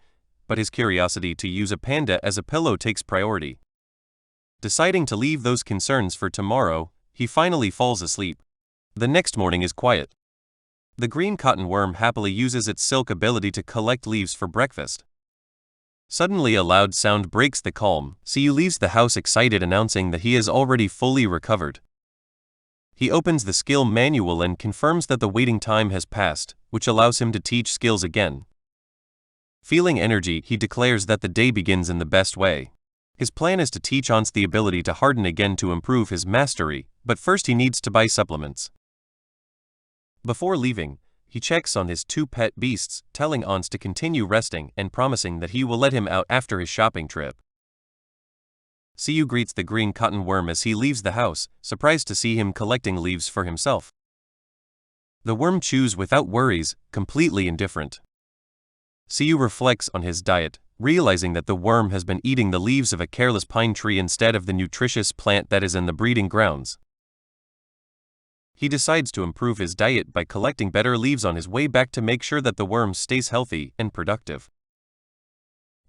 but his curiosity to use a panda as a pillow takes priority. Deciding to leave those concerns for tomorrow, he finally falls asleep. The next morning is quiet. The green cotton worm happily uses its silk ability to collect leaves for breakfast. Suddenly a loud sound breaks the calm. Siyu leaves the house excited, announcing that he is already fully recovered. He opens the skill manual and confirms that the waiting time has passed, which allows him to teach skills again. Feeling energy, he declares that the day begins in the best way. His plan is to teach Ans the ability to harden again to improve his mastery, but first he needs to buy supplements. Before leaving, he checks on his 2 pet beasts, telling Ans to continue resting and promising that he will let him out after his shopping trip. Siyu greets the green cotton worm as he leaves the house, surprised to see him collecting leaves for himself. The worm chews without worries, completely indifferent. Siyu reflects on his diet, realizing that the worm has been eating the leaves of a careless pine tree instead of the nutritious plant that is in the breeding grounds. He decides to improve his diet by collecting better leaves on his way back to make sure that the worm stays healthy and productive.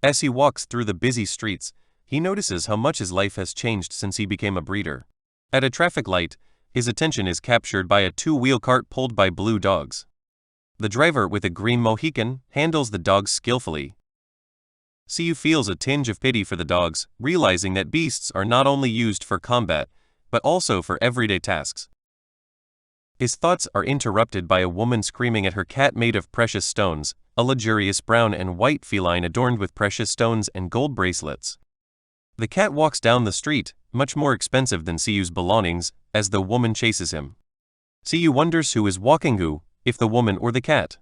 As he walks through the busy streets, he notices how much his life has changed since he became a breeder. At a traffic light, his attention is captured by a 2-wheel cart pulled by blue dogs. The driver, with a green Mohican, handles the dogs skillfully. Siyu feels a tinge of pity for the dogs, realizing that beasts are not only used for combat, but also for everyday tasks. His thoughts are interrupted by a woman screaming at her cat made of precious stones, a luxurious brown and white feline adorned with precious stones and gold bracelets. The cat walks down the street, much more expensive than Siyu's belongings, as the woman chases him. Siyu wonders who is walking who, if the woman or the cat.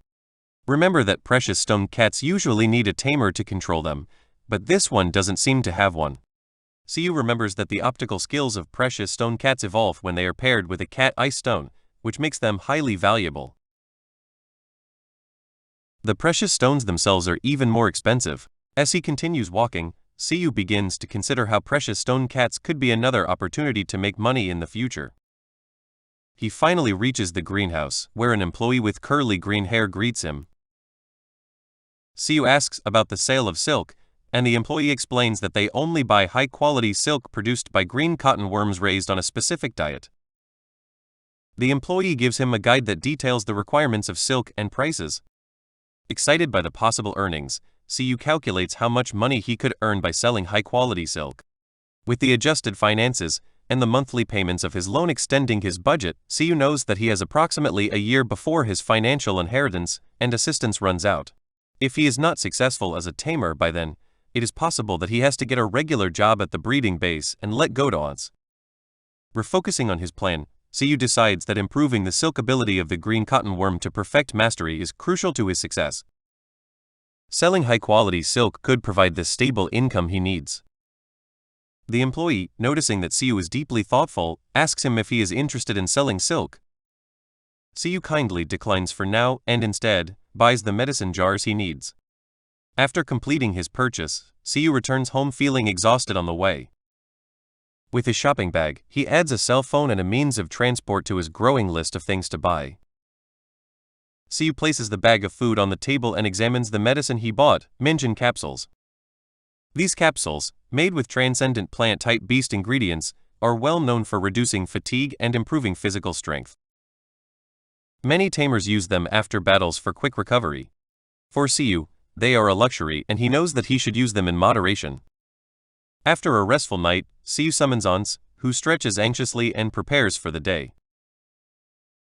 Remember that precious stone cats usually need a tamer to control them, but this one doesn't seem to have one. Siyu remembers that the optical skills of precious stone cats evolve when they are paired with a cat ice stone, which makes them highly valuable. The precious stones themselves are even more expensive. As he continues walking, Siyu begins to consider how precious stone cats could be another opportunity to make money in the future. He finally reaches the greenhouse, where an employee with curly green hair greets him. Siyu asks about the sale of silk, and the employee explains that they only buy high-quality silk produced by green cotton worms raised on a specific diet. The employee gives him a guide that details the requirements of silk and prices. Excited by the possible earnings, Siyu calculates how much money he could earn by selling high-quality silk. With the adjusted finances and the monthly payments of his loan extending his budget, Siyu knows that he has approximately a year before his financial inheritance and assistance runs out. If he is not successful as a tamer by then, it is possible that he has to get a regular job at the breeding base and let go to aunts. Refocusing on his plan, Siyu decides that improving the silk ability of the green cotton worm to perfect mastery is crucial to his success. Selling high-quality silk could provide the stable income he needs. The employee, noticing that Siyu is deeply thoughtful, asks him if he is interested in selling silk. Siyu kindly declines for now and instead buys the medicine jars he needs. After completing his purchase, Siyu returns home feeling exhausted on the way. With his shopping bag, he adds a cell phone and a means of transport to his growing list of things to buy. Siyu places the bag of food on the table and examines the medicine he bought, Minjin capsules. These capsules, made with transcendent plant-type beast ingredients, are well known for reducing fatigue and improving physical strength. Many tamers use them after battles for quick recovery. For Siyu, they are a luxury and he knows that he should use them in moderation. After a restful night, Siyu summons Ans, who stretches anxiously and prepares for the day.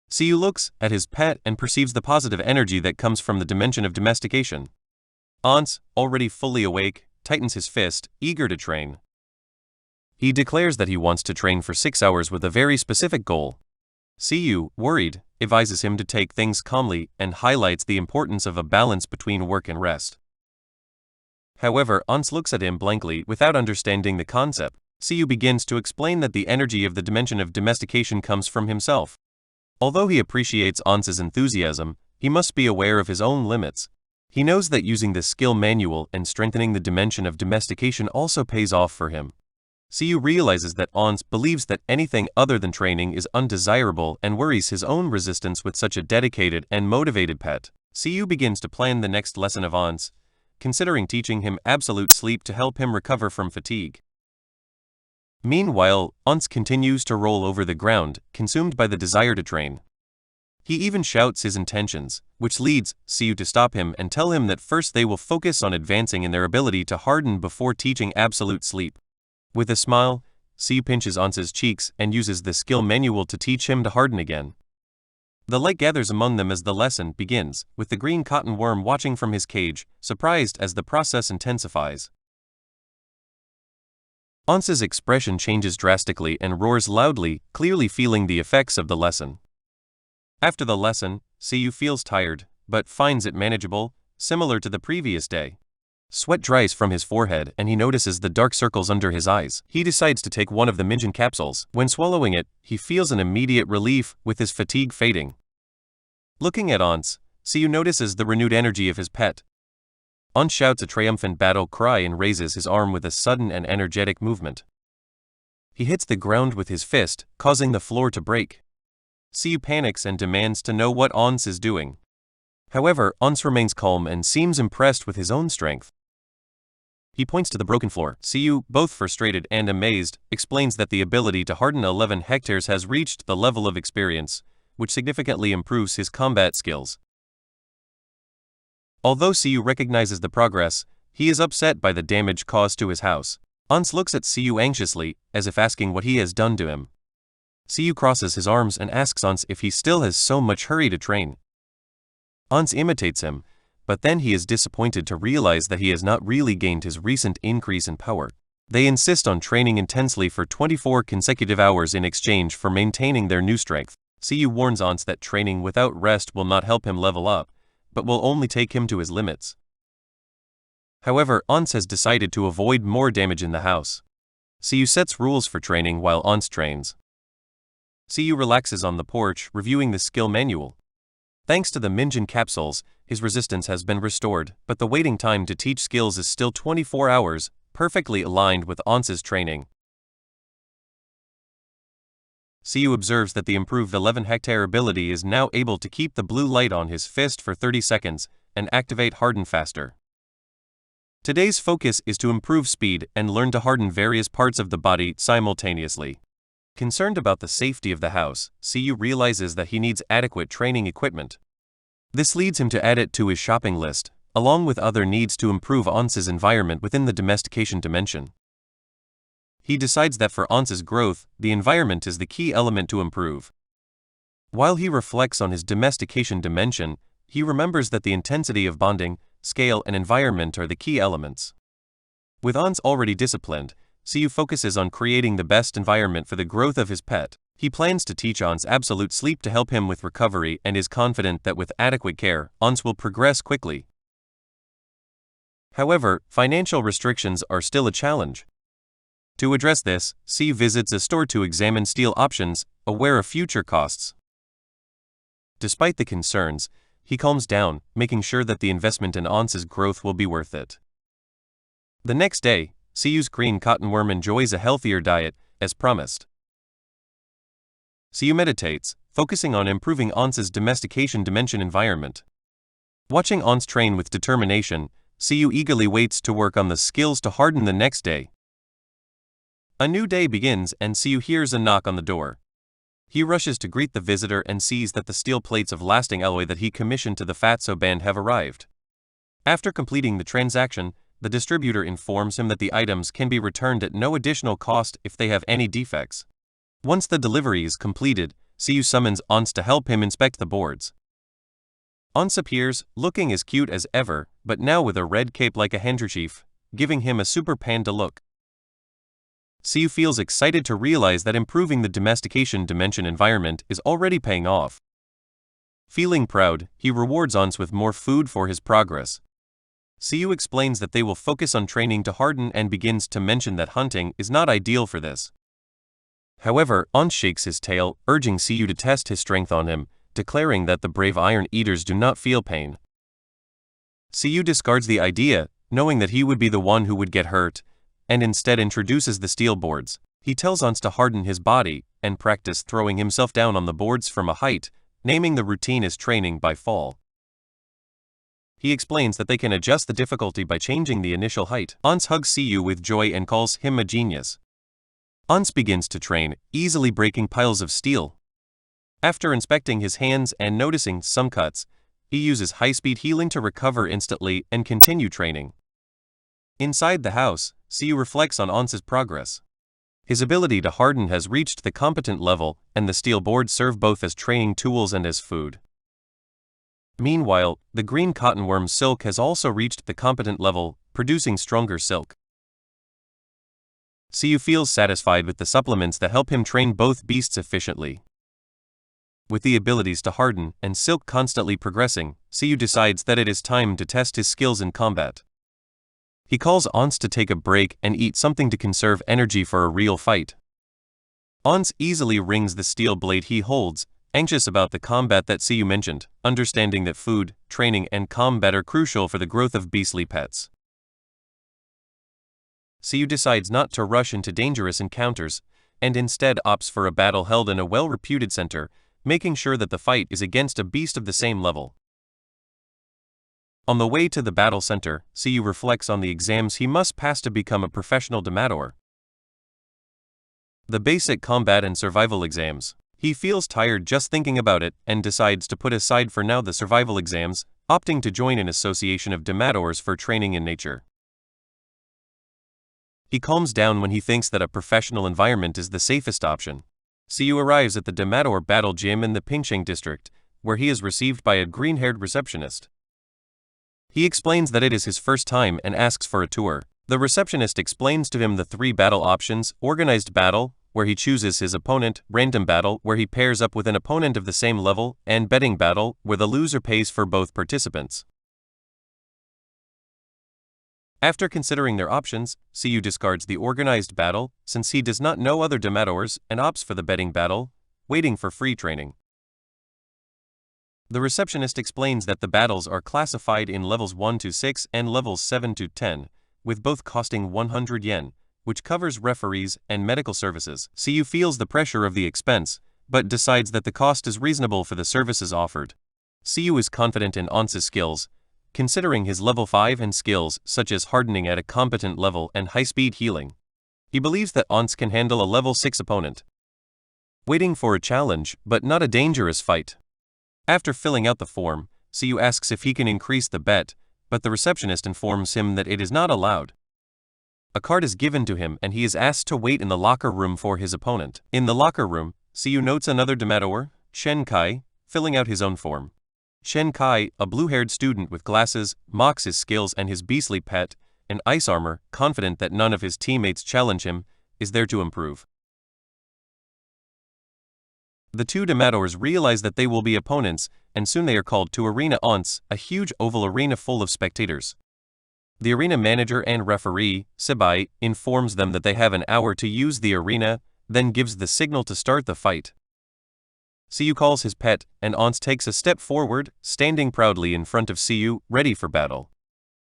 Siyu looks at his pet and perceives the positive energy that comes from the dimension of domestication. Ans, already fully awake, tightens his fist, eager to train. He declares that he wants to train for 6 hours with a very specific goal. Siyu, worried, advises him to take things calmly and highlights the importance of a balance between work and rest. However, Ans looks at him blankly without understanding the concept. Siyu begins to explain that the energy of the dimension of domestication comes from himself. Although he appreciates Ans's enthusiasm, he must be aware of his own limits. He knows that using the skill manual and strengthening the dimension of domestication also pays off for him. Siyu realizes that Ans believes that anything other than training is undesirable and worries his own resistance with such a dedicated and motivated pet. Siyu begins to plan the next lesson of Ans, considering teaching him absolute sleep to help him recover from fatigue. Meanwhile, Ans continues to roll over the ground, consumed by the desire to train. He even shouts his intentions, which leads Siyu to stop him and tell him that first they will focus on advancing in their ability to harden before teaching absolute sleep. With a smile, Siyu pinches Ans's cheeks and uses the skill manual to teach him to harden again. The light gathers among them as the lesson begins, with the green cotton worm watching from his cage, surprised as the process intensifies. Ans's expression changes drastically and roars loudly, clearly feeling the effects of the lesson. After the lesson, Siyu feels tired, but finds it manageable, similar to the previous day. Sweat dries from his forehead and he notices the dark circles under his eyes. He decides to take one of the Minjin capsules. When swallowing it, he feels an immediate relief, with his fatigue fading. Looking at Ans, Siyu notices the renewed energy of his pet. Ans shouts a triumphant battle cry and raises his arm with a sudden and energetic movement. He hits the ground with his fist, causing the floor to break. Siyu panics and demands to know what Ans is doing. However, Ans remains calm and seems impressed with his own strength. He points to the broken floor. Siyu, both frustrated and amazed, explains that the ability to harden 11 hectares has reached the level of experience, which significantly improves his combat skills. Although Siyu recognizes the progress, he is upset by the damage caused to his house. Ans looks at Siyu anxiously, as if asking what he has done to him. Siyu crosses his arms and asks Ans if he still has so much hurry to train. Ans imitates him, but then he is disappointed to realize that he has not really gained his recent increase in power. They insist on training intensely for 24 consecutive hours in exchange for maintaining their new strength. Siyu warns Ans that training without rest will not help him level up, but will only take him to his limits. However, Ans has decided to avoid more damage in the house. Siyu sets rules for training while Ans trains. Siyu relaxes on the porch, reviewing the skill manual. Thanks to the Minjin capsules, his resistance has been restored, but the waiting time to teach skills is still 24 hours, perfectly aligned with Ans's training. Siyu observes that the improved 11-hectare ability is now able to keep the blue light on his fist for 30 seconds and activate harden faster. Today's focus is to improve speed and learn to harden various parts of the body simultaneously. Concerned about the safety of the house, Siyu realizes that he needs adequate training equipment. This leads him to add it to his shopping list, along with other needs to improve Ans's environment within the domestication dimension. He decides that for Ans's growth, the environment is the key element to improve. While he reflects on his domestication dimension, he remembers that the intensity of bonding, scale, and environment are the key elements. With Ans already disciplined, Siyu focuses on creating the best environment for the growth of his pet. He plans to teach Ans absolute sleep to help him with recovery and is confident that with adequate care, Ans will progress quickly. However, financial restrictions are still a challenge. To address this, Siyu visits a store to examine steel options, aware of future costs. Despite the concerns, he calms down, making sure that the investment in Ans's growth will be worth it. The next day, Siyu's green cottonworm enjoys a healthier diet, as promised. Siyu meditates, focusing on improving Ans's domestication dimension environment. Watching Ans train with determination, Siyu eagerly waits to work on the skills to harden the next day. A new day begins and Siyu hears a knock on the door. He rushes to greet the visitor and sees that the steel plates of lasting alloy that he commissioned to the Fatso band have arrived. After completing the transaction, the distributor informs him that the items can be returned at no additional cost if they have any defects. Once the delivery is completed, Siyu summons Ans to help him inspect the boards. Ans appears, looking as cute as ever, but now with a red cape like a handkerchief, giving him a super panda look. Siyu feels excited to realize that improving the domestication dimension environment is already paying off. Feeling proud, he rewards Ans with more food for his progress. Siyu explains that they will focus on training to harden and begins to mention that hunting is not ideal for this. However, Ans shakes his tail, urging Siyu to test his strength on him, declaring that the brave iron eaters do not feel pain. Siyu discards the idea, knowing that he would be the one who would get hurt, and instead introduces the steel boards. He tells Ans to harden his body and practice throwing himself down on the boards from a height, naming the routine as training by fall. He explains that they can adjust the difficulty by changing the initial height. Ans hugs Siyu with joy and calls him a genius. Ans begins to train, easily breaking piles of steel. After inspecting his hands and noticing some cuts, he uses high-speed healing to recover instantly and continue training. Inside the house, Siyu reflects on Ans's progress. His ability to harden has reached the competent level, and the steel boards serve both as training tools and as food. Meanwhile, the green cottonworm silk has also reached the competent level, producing stronger silk. Siyu feels satisfied with the supplements that help him train both beasts efficiently. With the abilities to harden and silk constantly progressing, Siyu decides that it is time to test his skills in combat. He calls Ans to take a break and eat something to conserve energy for a real fight. Ans easily rings the steel blade he holds, anxious about the combat that Siyu mentioned, understanding that food, training, and combat are crucial for the growth of beastly pets. Siyu decides not to rush into dangerous encounters, and instead opts for a battle held in a well-reputed center, making sure that the fight is against a beast of the same level. On the way to the battle center, Siyu reflects on the exams he must pass to become a professional domador. The basic combat and survival exams. He feels tired just thinking about it and decides to put aside for now the survival exams, opting to join an association of domadors for training in nature. He calms down when he thinks that a professional environment is the safest option. Siyu arrives at the Demador battle gym in the Pingsheng district, where he is received by a green-haired receptionist. He explains that it is his first time and asks for a tour. The receptionist explains to him the 3 battle options: organized battle, where he chooses his opponent; random battle, where he pairs up with an opponent of the same level; and betting battle, where the loser pays for both participants. After considering their options, Siyu discards the organized battle, since he does not know other Demadors, and opts for the betting battle, waiting for free training. The receptionist explains that the battles are classified in levels 1 to 6 and levels 7 to 10, with both costing 100 yen, which covers referees and medical services. Siyu feels the pressure of the expense, but decides that the cost is reasonable for the services offered. Siyu is confident in Once's skills, considering his level 5 and skills such as hardening at a competent level and high-speed healing. He believes that Once can handle a level 6 opponent. Waiting for a challenge, but not a dangerous fight. After filling out the form, Siyu asks if he can increase the bet, but the receptionist informs him that it is not allowed. A card is given to him and he is asked to wait in the locker room for his opponent. In the locker room, Siyu notes another Demador, Shen Kai, filling out his own form. Shen Kai, a blue-haired student with glasses, mocks his skills and his beastly pet, in ice armor, confident that none of his teammates challenge him, is there to improve. The 2 Demadors realize that they will be opponents, and soon they are called to Arena Once, a huge oval arena full of spectators. The arena manager and referee, Sibai, informs them that they have an hour to use the arena, then gives the signal to start the fight. Siyu calls his pet, and Once takes a step forward, standing proudly in front of Siyu, ready for battle.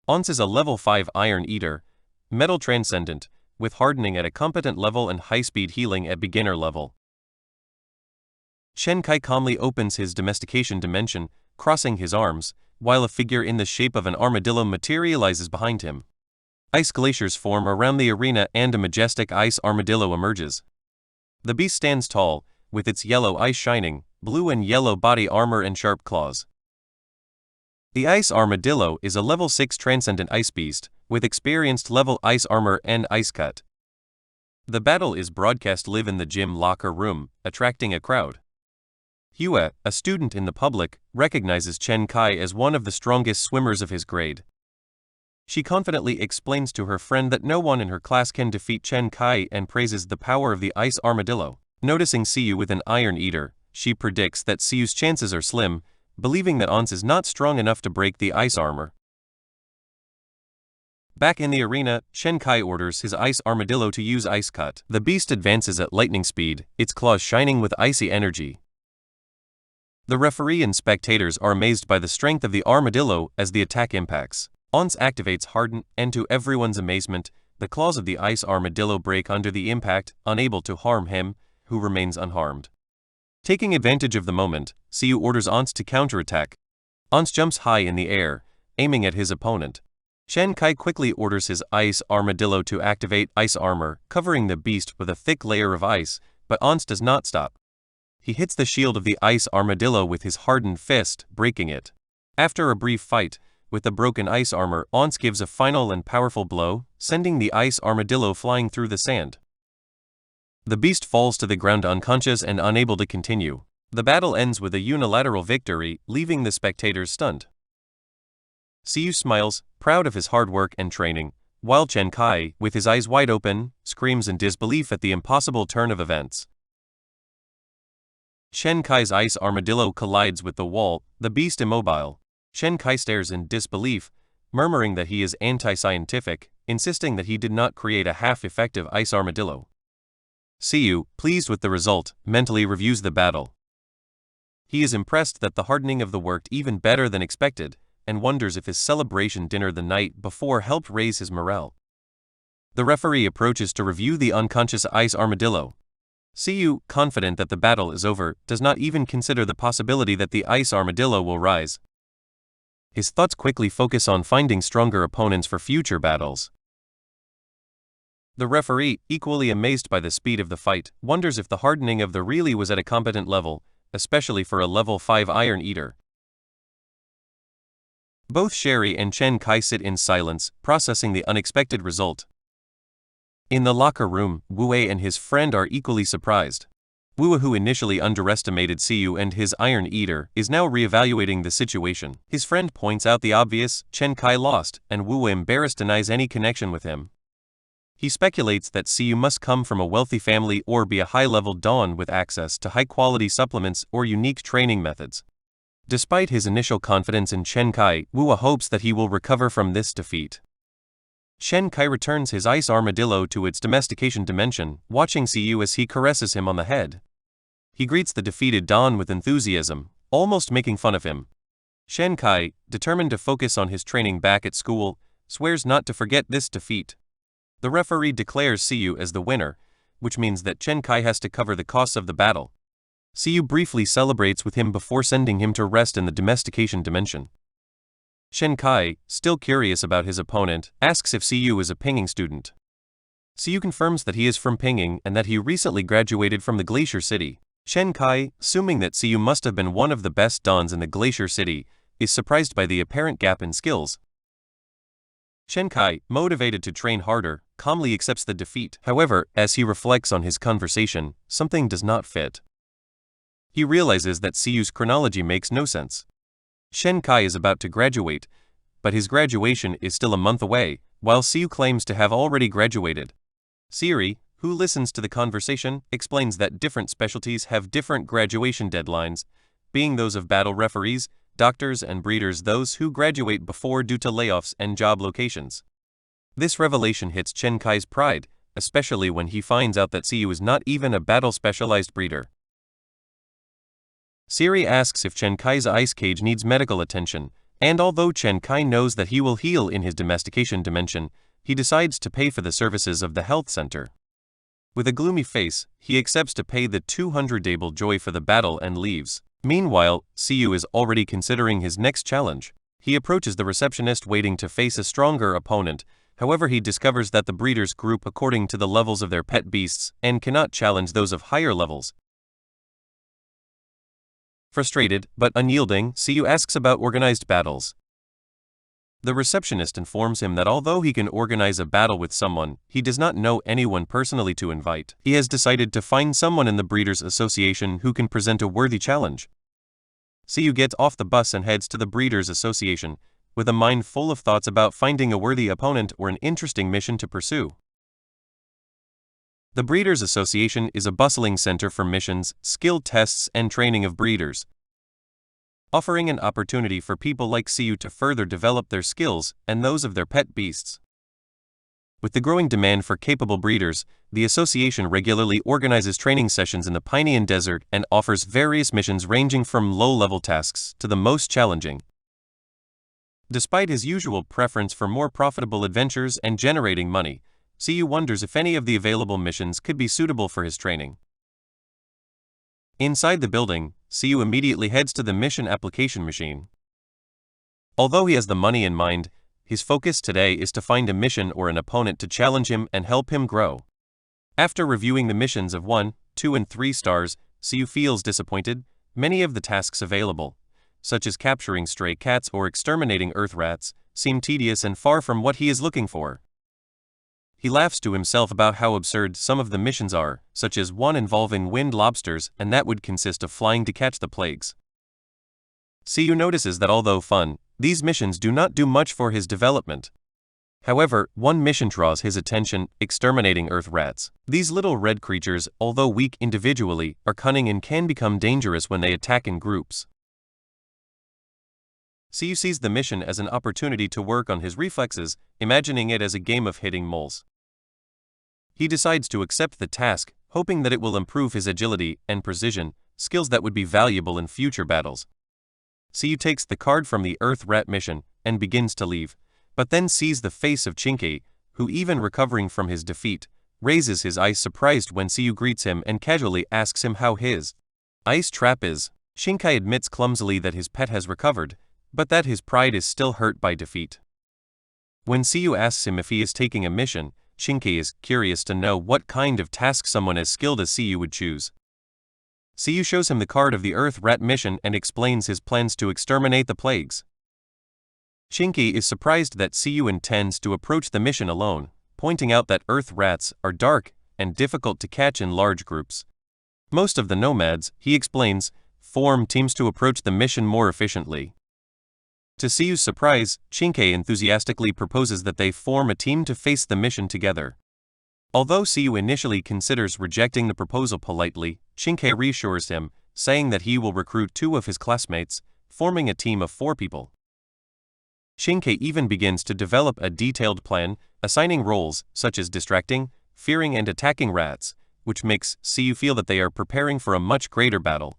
Once is a level 5 Iron Eater, Metal Transcendent, with hardening at a competent level and high-speed healing at beginner level. Shen Kai calmly opens his domestication dimension, crossing his arms, while a figure in the shape of an armadillo materializes behind him. Ice glaciers form around the arena and a majestic ice armadillo emerges. The beast stands tall, with its yellow eyes shining, blue and yellow body armor and sharp claws. The ice armadillo is a level 6 transcendent ice beast, with experienced level ice armor and ice cut. The battle is broadcast live in the gym locker room, attracting a crowd. Hua, a student in the public, recognizes Chen Kai as one of the strongest swimmers of his grade. She confidently explains to her friend that no one in her class can defeat Chen Kai and praises the power of the ice armadillo. Noticing Siyu with an Iron Eater, she predicts that Siyu's chances are slim, believing that Once is not strong enough to break the ice armor. Back in the arena, Shen Kai orders his ice armadillo to use Ice Cut. The beast advances at lightning speed, its claws shining with icy energy. The referee and spectators are amazed by the strength of the armadillo as the attack impacts. Once activates Harden, and to everyone's amazement, the claws of the ice armadillo break under the impact, unable to harm him, who remains unharmed. Taking advantage of the moment, Siyu orders Once to counterattack. Once jumps high in the air, aiming at his opponent. Shen Kai quickly orders his ice armadillo to activate ice armor, covering the beast with a thick layer of ice, but Once does not stop. He hits the shield of the ice armadillo with his hardened fist, breaking it. After a brief fight, with the broken ice armor, Once gives a final and powerful blow, sending the ice armadillo flying through the sand. The beast falls to the ground unconscious and unable to continue. The battle ends with a unilateral victory, leaving the spectators stunned. Siyu smiles, proud of his hard work and training, while Chen Kai, with his eyes wide open, screams in disbelief at the impossible turn of events. Shen Kai's ice armadillo collides with the wall, the beast immobile. Shen Kai stares in disbelief, murmuring that he is anti-scientific, insisting that he did not create a half-effective ice armadillo. Siyu, pleased with the result, mentally reviews the battle. He is impressed that the hardening of the worked even better than expected, and wonders if his celebration dinner the night before helped raise his morale. The referee approaches to review the unconscious ice armadillo. Siyu, confident that the battle is over, does not even consider the possibility that the ice armadillo will rise. His thoughts quickly focus on finding stronger opponents for future battles. The referee, equally amazed by the speed of the fight, wonders if the hardening of the really was at a competent level, especially for a level 5 Iron Eater. Both Sherry and Chen Kai sit in silence, processing the unexpected result. In the locker room, Wu Wei and his friend are equally surprised. Woo, who initially underestimated Siyu and his Iron Eater, is now reevaluating the situation. His friend points out the obvious: Chen Kai lost, and Woo, embarrassed, denies any connection with him. He speculates that Siyu must come from a wealthy family or be a high-level don with access to high-quality supplements or unique training methods. Despite his initial confidence in Chen Kai, Woo hopes that he will recover from this defeat. Chen Kai returns his ice armadillo to its domestication dimension, watching Siyu as he caresses him on the head. He greets the defeated Don with enthusiasm, almost making fun of him. Chen Kai, determined to focus on his training back at school, swears not to forget this defeat. The referee declares Siyu as the winner, which means that Chen Kai has to cover the costs of the battle. Siyu briefly celebrates with him before sending him to rest in the domestication dimension. Chen Kai, still curious about his opponent, asks if Siyu is a Pinging student. Siyu confirms that he is from Pinging and that he recently graduated from the Glacier City. Chen Kai, assuming that Siyu must have been one of the best dons in the Glacier City, is surprised by the apparent gap in skills. Chen Kai, motivated to train harder, calmly accepts the defeat. However, as he reflects on his conversation, something does not fit. He realizes that Siyu's chronology makes no sense. Chen Kai is about to graduate, but his graduation is still a month away, while Siyu claims to have already graduated. Siri, who listens to the conversation, explains that different specialties have different graduation deadlines, being those of battle referees, doctors, and breeders those who graduate before due to layoffs and job locations. This revelation hits Chen Kai's pride, especially when he finds out that Siyu is not even a battle-specialized breeder. Siri asks if Chen Kai's ice cage needs medical attention, and although Chen Kai knows that he will heal in his domestication dimension, he decides to pay for the services of the health center. With a gloomy face, he accepts to pay the 200 Dable Joy for the battle and leaves. Meanwhile, Siyu is already considering his next challenge. He approaches the receptionist waiting to face a stronger opponent. However, he discovers that the breeders group according to the levels of their pet beasts and cannot challenge those of higher levels. Frustrated, but unyielding, Siyu asks about organized battles. The receptionist informs him that although he can organize a battle with someone, he does not know anyone personally to invite. He has decided to find someone in the Breeders' Association who can present a worthy challenge. Siyu gets off the bus and heads to the Breeders' Association, with a mind full of thoughts about finding a worthy opponent or an interesting mission to pursue. The Breeders' Association is a bustling center for missions, skill tests, and training of breeders, offering an opportunity for people like Siyu to further develop their skills and those of their pet beasts. With the growing demand for capable breeders, the association regularly organizes training sessions in the Pinean Desert and offers various missions ranging from low-level tasks to the most challenging. Despite his usual preference for more profitable adventures and generating money, Siyu wonders if any of the available missions could be suitable for his training. Inside the building, Siyu immediately heads to the mission application machine. Although he has the money in mind, his focus today is to find a mission or an opponent to challenge him and help him grow. After reviewing the missions of 1, 2, and 3 stars, Siyu feels disappointed. Many of the tasks available, such as capturing stray cats or exterminating earth rats, seem tedious and far from what he is looking for. He laughs to himself about how absurd some of the missions are, such as one involving winged lobsters, and that would consist of flying to catch the plagues. Siyu notices that although fun, these missions do not do much for his development. However, one mission draws his attention: exterminating earth rats. These little red creatures, although weak individually, are cunning and can become dangerous when they attack in groups. Siyu sees the mission as an opportunity to work on his reflexes, imagining it as a game of hitting moles. He decides to accept the task, hoping that it will improve his agility and precision, skills that would be valuable in future battles. Siyu takes the card from the Earth Rat mission and begins to leave, but then sees the face of Chinky, who, even recovering from his defeat, raises his eyes surprised when Siyu greets him and casually asks him how his ice trap is. Chinky admits clumsily that his pet has recovered, but that his pride is still hurt by defeat. When Siyu asks him if he is taking a mission, Chinky is curious to know what kind of task someone as skilled as Siyu would choose. Siyu shows him the card of the Earth Rat mission and explains his plans to exterminate the plagues. Chinky is surprised that Siyu intends to approach the mission alone, pointing out that Earth Rats are dark and difficult to catch in large groups. Most of the nomads, he explains, form teams to approach the mission more efficiently. To Siyu's surprise, Chinkei enthusiastically proposes that they form a team to face the mission together. Although Siyu initially considers rejecting the proposal politely, Chinkei reassures him, saying that he will recruit 2 of his classmates, forming a team of 4 people. Chinkei even begins to develop a detailed plan, assigning roles such as distracting, fearing and attacking rats, which makes Siyu feel that they are preparing for a much greater battle.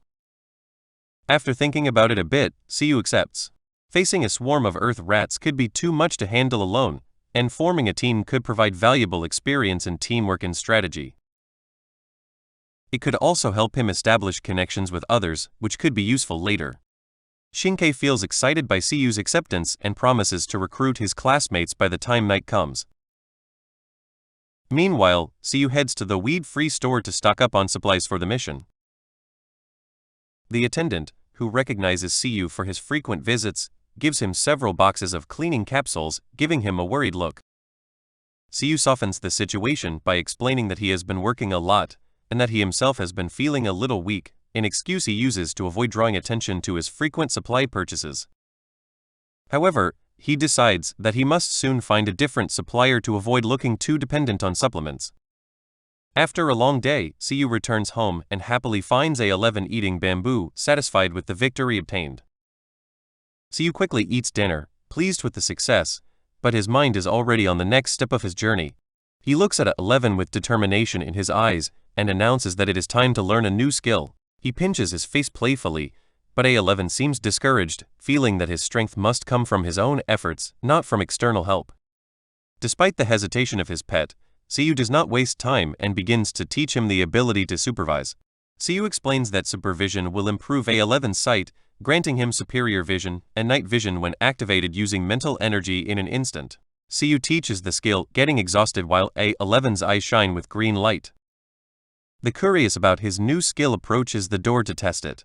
After thinking about it a bit, Siyu accepts. Facing a swarm of earth rats could be too much to handle alone, and forming a team could provide valuable experience in teamwork and strategy. It could also help him establish connections with others, which could be useful later. Chinkei feels excited by Siyu's acceptance and promises to recruit his classmates by the time night comes. Meanwhile, Siyu heads to the weed-free store to stock up on supplies for the mission. The attendant, who recognizes Siyu for his frequent visits, gives him several boxes of cleaning capsules, giving him a worried look. Siyu softens the situation by explaining that he has been working a lot, and that he himself has been feeling a little weak, an excuse he uses to avoid drawing attention to his frequent supply purchases. However, he decides that he must soon find a different supplier to avoid looking too dependent on supplements. After a long day, Siyu returns home and happily finds A11 eating bamboo, satisfied with the victory obtained. Siyu quickly eats dinner, pleased with the success, but his mind is already on the next step of his journey. He looks at A11 with determination in his eyes and announces that it is time to learn a new skill. He pinches his face playfully, but A11 seems discouraged, feeling that his strength must come from his own efforts, not from external help. Despite the hesitation of his pet, Siyu does not waste time and begins to teach him the ability to supervise. Siyu explains that supervision will improve A11's sight, granting him superior vision and night vision when activated using mental energy in an instant. Siyu teaches the skill, getting exhausted while A11's eyes shine with green light. The curious about his new skill approaches the door to test it.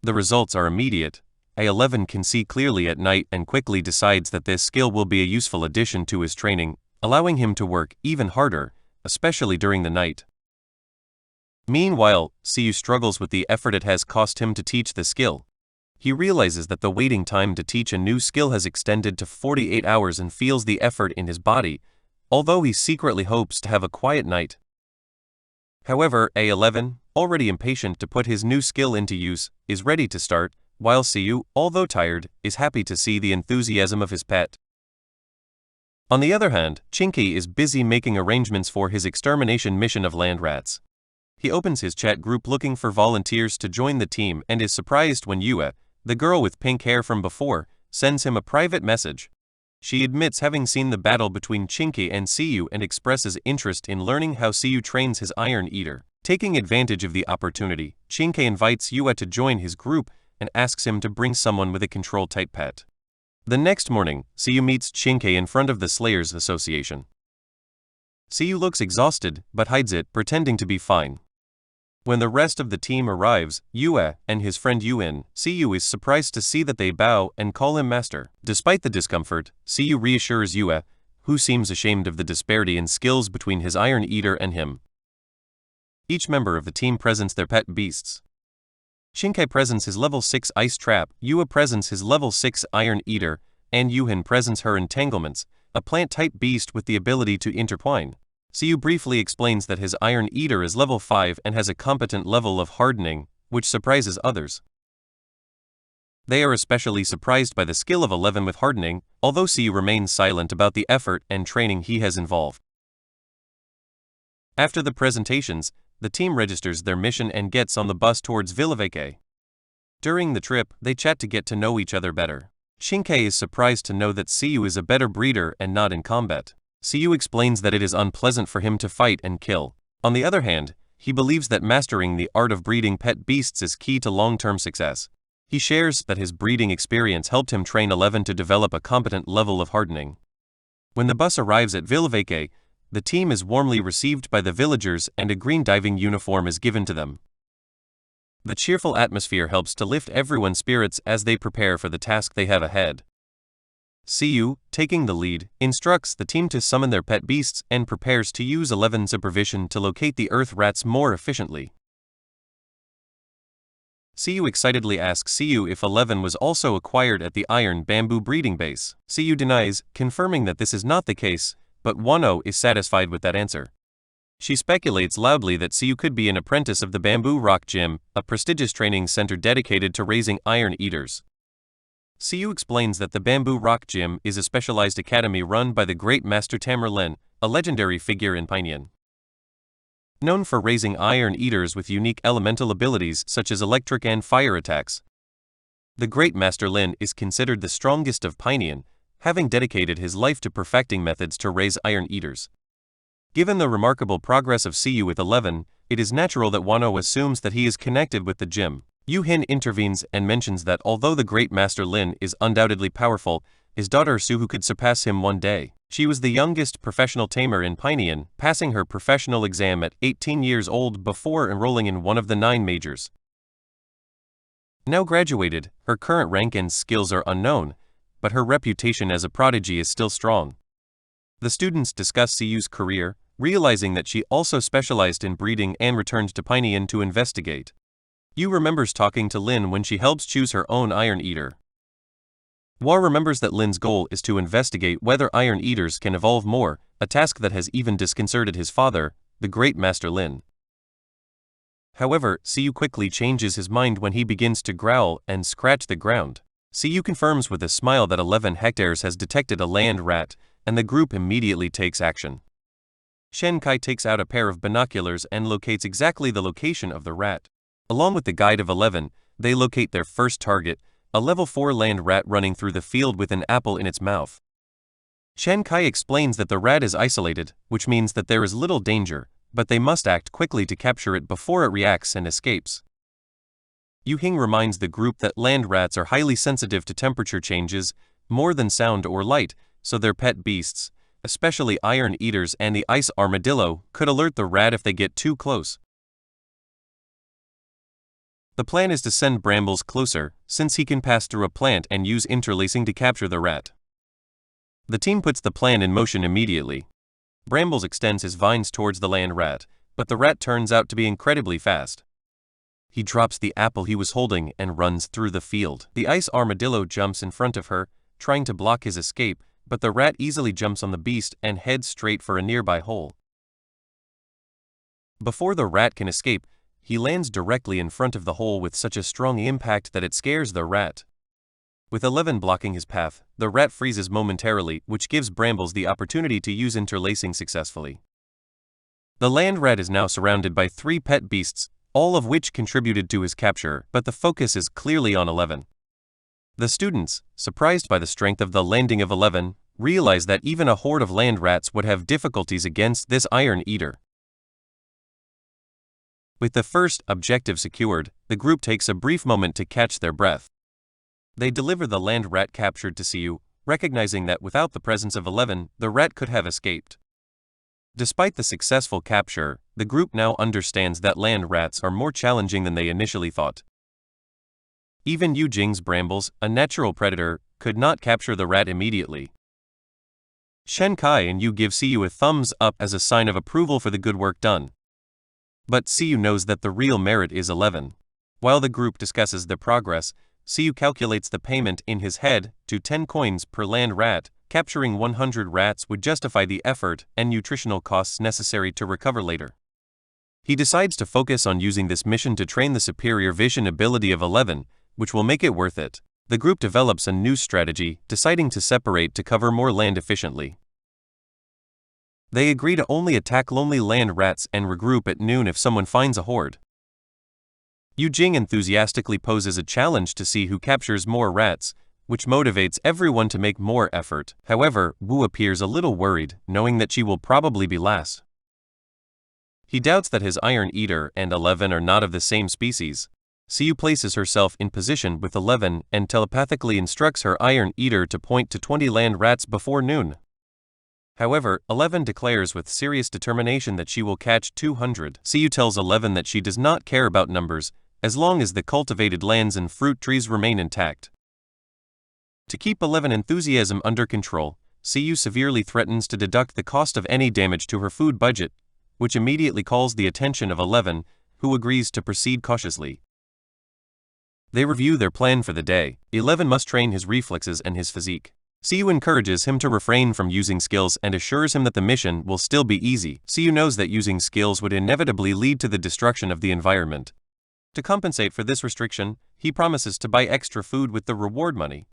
The results are immediate. A11 can see clearly at night and quickly decides that this skill will be a useful addition to his training, allowing him to work even harder, especially during the night. Meanwhile, Siyu struggles with the effort it has cost him to teach the skill. He realizes that the waiting time to teach a new skill has extended to 48 hours and feels the effort in his body, although he secretly hopes to have a quiet night. However, A11, already impatient to put his new skill into use, is ready to start, while Siyu, although tired, is happy to see the enthusiasm of his pet. On the other hand, Chinkei is busy making arrangements for his extermination mission of land rats. He opens his chat group looking for volunteers to join the team and is surprised when Yue, the girl with pink hair from before, sends him a private message. She admits having seen the battle between Chinkei and Siyu and expresses interest in learning how Siyu trains his Iron Eater. Taking advantage of the opportunity, Chinkei invites Yue to join his group and asks him to bring someone with a control-type pet. The next morning, Siyu meets Chinkei in front of the Slayers Association. Siyu looks exhausted but hides it, pretending to be fine. When the rest of the team arrives, Yue and his friend Yuin, Siyu is surprised to see that they bow and call him master. Despite the discomfort, Siyu reassures Yue, who seems ashamed of the disparity in skills between his Iron Eater and him. Each member of the team presents their pet beasts. Chinkei presents his level 6 Ice Trap, Yue presents his level 6 Iron Eater, and Yuhin presents her Entanglements, a plant-type beast with the ability to intertwine. Siyu briefly explains that his Iron Eater is level 5 and has a competent level of hardening, which surprises others. They are especially surprised by the skill of 11 with hardening, although Siyu remains silent about the effort and training he has involved. After the presentations, the team registers their mission and gets on the bus towards Villaveke. During the trip, they chat to get to know each other better. Chinkei is surprised to know that Siyu is a better breeder and not in combat. Siyu explains that it is unpleasant for him to fight and kill. On the other hand, he believes that mastering the art of breeding pet beasts is key to long-term success. He shares that his breeding experience helped him train 11 to develop a competent level of hardening. When the bus arrives at Villaveke, the team is warmly received by the villagers and a green diving uniform is given to them. The cheerful atmosphere helps to lift everyone's spirits as they prepare for the task they have ahead. Siyu, taking the lead, instructs the team to summon their pet beasts and prepares to use 11's supervision to locate the earth rats more efficiently. Siyu excitedly asks Siyu if 11 was also acquired at the iron bamboo breeding base. Siyu denies, confirming that this is not the case, but Wano is satisfied with that answer. She speculates loudly that Siyu could be an apprentice of the Bamboo Rock Gym, a prestigious training center dedicated to raising iron eaters. Siyu explains that the Bamboo Rock Gym is a specialized academy run by the great Master Tamer Lin, a legendary figure in Pinyin. Known for raising iron eaters with unique elemental abilities such as electric and fire attacks. The great Master Lin is considered the strongest of Pinyin, having dedicated his life to perfecting methods to raise iron eaters. Given the remarkable progress of Siyu with 11, it is natural that Wano assumes that he is connected with the gym. Yu Hin intervenes and mentions that although the great Master Lin is undoubtedly powerful, his daughter Suhu could surpass him one day. She was the youngest professional tamer in Pinyin, passing her professional exam at 18 years old before enrolling in one of the 9 majors. Now graduated, her current rank and skills are unknown, but her reputation as a prodigy is still strong. The students discuss Siyu's career, realizing that she also specialized in breeding and returned to Pinyin to investigate. Yu remembers talking to Lin when she helps choose her own iron eater. Hua remembers that Lin's goal is to investigate whether iron eaters can evolve more, a task that has even disconcerted his father, the great Master Lin. However, Siyu quickly changes his mind when he begins to growl and scratch the ground. Siyu confirms with a smile that 11 hectares has detected a land rat, and the group immediately takes action. Shen Kai takes out a pair of binoculars and locates exactly the location of the rat. Along with the guide of 11, they locate their first target, a level 4 land rat running through the field with an apple in its mouth. Shen Kai explains that the rat is isolated, which means that there is little danger, but they must act quickly to capture it before it reacts and escapes. Yu Hing reminds the group that land rats are highly sensitive to temperature changes, more than sound or light, so their pet beasts, especially iron eaters and the ice armadillo, could alert the rat if they get too close. The plan is to send Brambles closer, since he can pass through a plant and use interlacing to capture the rat. The team puts the plan in motion immediately. Brambles extends his vines towards the land rat, but the rat turns out to be incredibly fast. He drops the apple he was holding and runs through the field. The ice armadillo jumps in front of her, trying to block his escape, but the rat easily jumps on the beast and heads straight for a nearby hole. Before the rat can escape, he lands directly in front of the hole with such a strong impact that it scares the rat. With 11 blocking his path, the rat freezes momentarily, which gives Brambles the opportunity to use interlacing successfully. The land rat is now surrounded by 3 pet beasts, all of which contributed to his capture, but the focus is clearly on 11. The students, surprised by the strength of the landing of 11, realize that even a horde of land rats would have difficulties against this iron eater. With the first objective secured, the group takes a brief moment to catch their breath. They deliver the land rat captured to Siyu, recognizing that without the presence of 11, the rat could have escaped. Despite the successful capture, the group now understands that land rats are more challenging than they initially thought. Even Yu Jing's Brambles, a natural predator, could not capture the rat immediately. Shen Kai and Yu give Siyu a thumbs up as a sign of approval for the good work done. But Siyu knows that the real merit is 11. While the group discusses their progress, Siyu calculates the payment in his head to 10 coins per land rat. Capturing 100 rats would justify the effort and nutritional costs necessary to recover later. He decides to focus on using this mission to train the superior vision ability of 11, which will make it worth it. The group develops a new strategy, deciding to separate to cover more land efficiently. They agree to only attack lonely land rats and regroup at noon if someone finds a horde. Yu Jing enthusiastically poses a challenge to see who captures more rats, which motivates everyone to make more effort. However, Wu appears a little worried, knowing that she will probably be last. He doubts that his iron eater and 11 are not of the same species. Siyu places herself in position with 11 and telepathically instructs her iron eater to point to 20 land rats before noon. However, 11 declares with serious determination that she will catch 200. Siyu tells 11 that she does not care about numbers, as long as the cultivated lands and fruit trees remain intact. To keep 11 enthusiasm under control, Siyu severely threatens to deduct the cost of any damage to her food budget, which immediately calls the attention of 11, who agrees to proceed cautiously. They review their plan for the day. 11 must train his reflexes and his physique. Siyu encourages him to refrain from using skills and assures him that the mission will still be easy. Siyu knows that using skills would inevitably lead to the destruction of the environment. To compensate for this restriction, he promises to buy extra food with the reward money.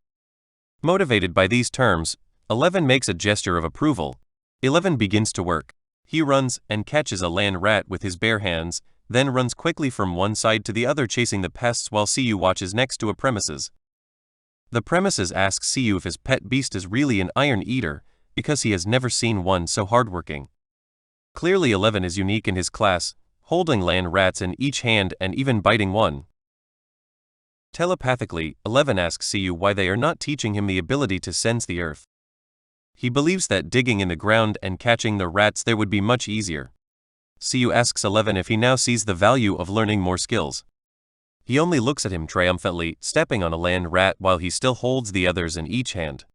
Motivated by these terms, 11 makes a gesture of approval. 11 begins to work. He runs and catches a land rat with his bare hands, then runs quickly from one side to the other chasing the pests while Siyu watches next to a premises. The premises asks Siyu if his pet beast is really an iron eater, because he has never seen one so hardworking. Clearly 11 is unique in his class, holding land rats in each hand and even biting one. Telepathically, 11 asks Siyu why they are not teaching him the ability to sense the earth. He believes that digging in the ground and catching the rats there would be much easier. Siyu asks 11 if he now sees the value of learning more skills. He only looks at him triumphantly, stepping on a land rat while he still holds the others in each hand.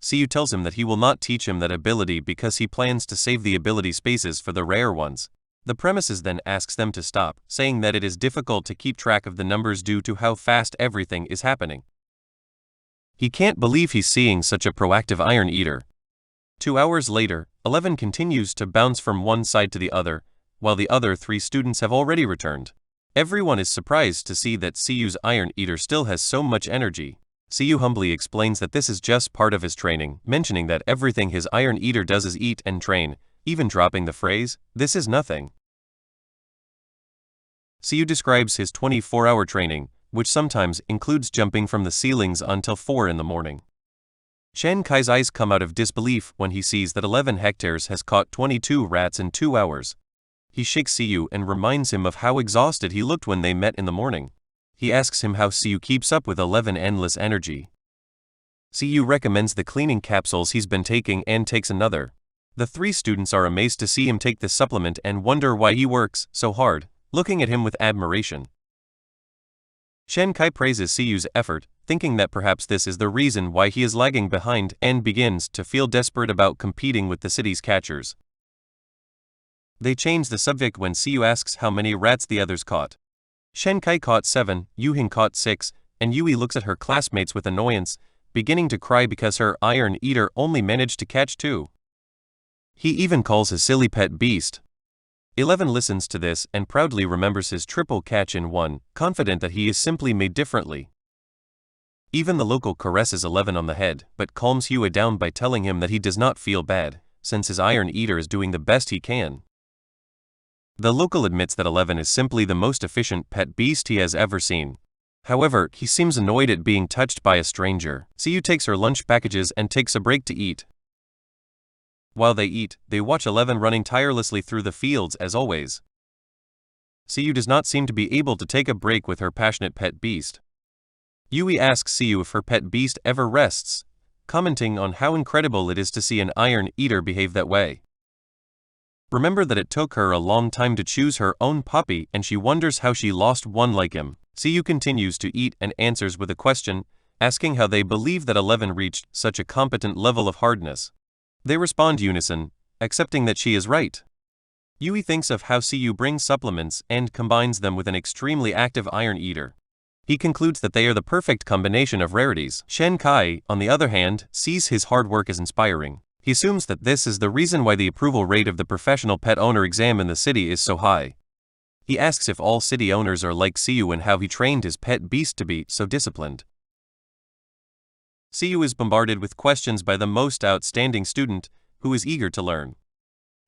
Siyu tells him that he will not teach him that ability because he plans to save the ability spaces for the rare ones. The premises then asks them to stop, saying that it is difficult to keep track of the numbers due to how fast everything is happening. He can't believe he's seeing such a proactive iron eater. 2 hours later, 11 continues to bounce from one side to the other, while the other 3 students have already returned. Everyone is surprised to see that Siyu's iron eater still has so much energy. Siyu humbly explains that this is just part of his training, mentioning that everything his iron eater does is eat and train, even dropping the phrase, "This is nothing." Siyu describes his 24-hour training, which sometimes includes jumping from the ceilings until 4 in the morning. Shen Kai's eyes come out of disbelief when he sees that 11 hectares has caught 22 rats in 2 hours. He shakes Siyu and reminds him of how exhausted he looked when they met in the morning. He asks him how Siyu keeps up with 11 endless energy. Siyu recommends the cleaning capsules he's been taking and takes another. The 3 students are amazed to see him take this supplement and wonder why he works so hard, looking at him with admiration. Shen Kai praises Siyu's effort, thinking that perhaps this is the reason why he is lagging behind and begins to feel desperate about competing with the city's catchers. They change the subject when Siyu asks how many rats the others caught. Shen Kai caught 7, Yuhin caught 6, and Yui looks at her classmates with annoyance, beginning to cry because her iron eater only managed to catch 2. He even calls his silly pet beast. 11 listens to this and proudly remembers his triple catch in 1, confident that he is simply made differently. Even the local caresses 11 on the head, but calms Hua down by telling him that he does not feel bad, since his iron eater is doing the best he can. The local admits that 11 is simply the most efficient pet beast he has ever seen. However, he seems annoyed at being touched by a stranger. Siyu takes her lunch packages and takes a break to eat. While they eat, they watch 11 running tirelessly through the fields as always. Siyu does not seem to be able to take a break with her passionate pet beast. Yui asks Siyu if her pet beast ever rests, commenting on how incredible it is to see an iron eater behave that way. Remember that it took her a long time to choose her own puppy and she wonders how she lost one like him. Siyu continues to eat and answers with a question, asking how they believe that 11 reached such a competent level of hardness. They respond unison, accepting that she is right. Yui thinks of how Siyu brings supplements and combines them with an extremely active iron eater. He concludes that they are the perfect combination of rarities. Shen Kai, on the other hand, sees his hard work as inspiring. He assumes that this is the reason why the approval rate of the professional pet owner exam in the city is so high. He asks if all city owners are like Siyu and how he trained his pet beast to be so disciplined. Siyu is bombarded with questions by the most outstanding student, who is eager to learn.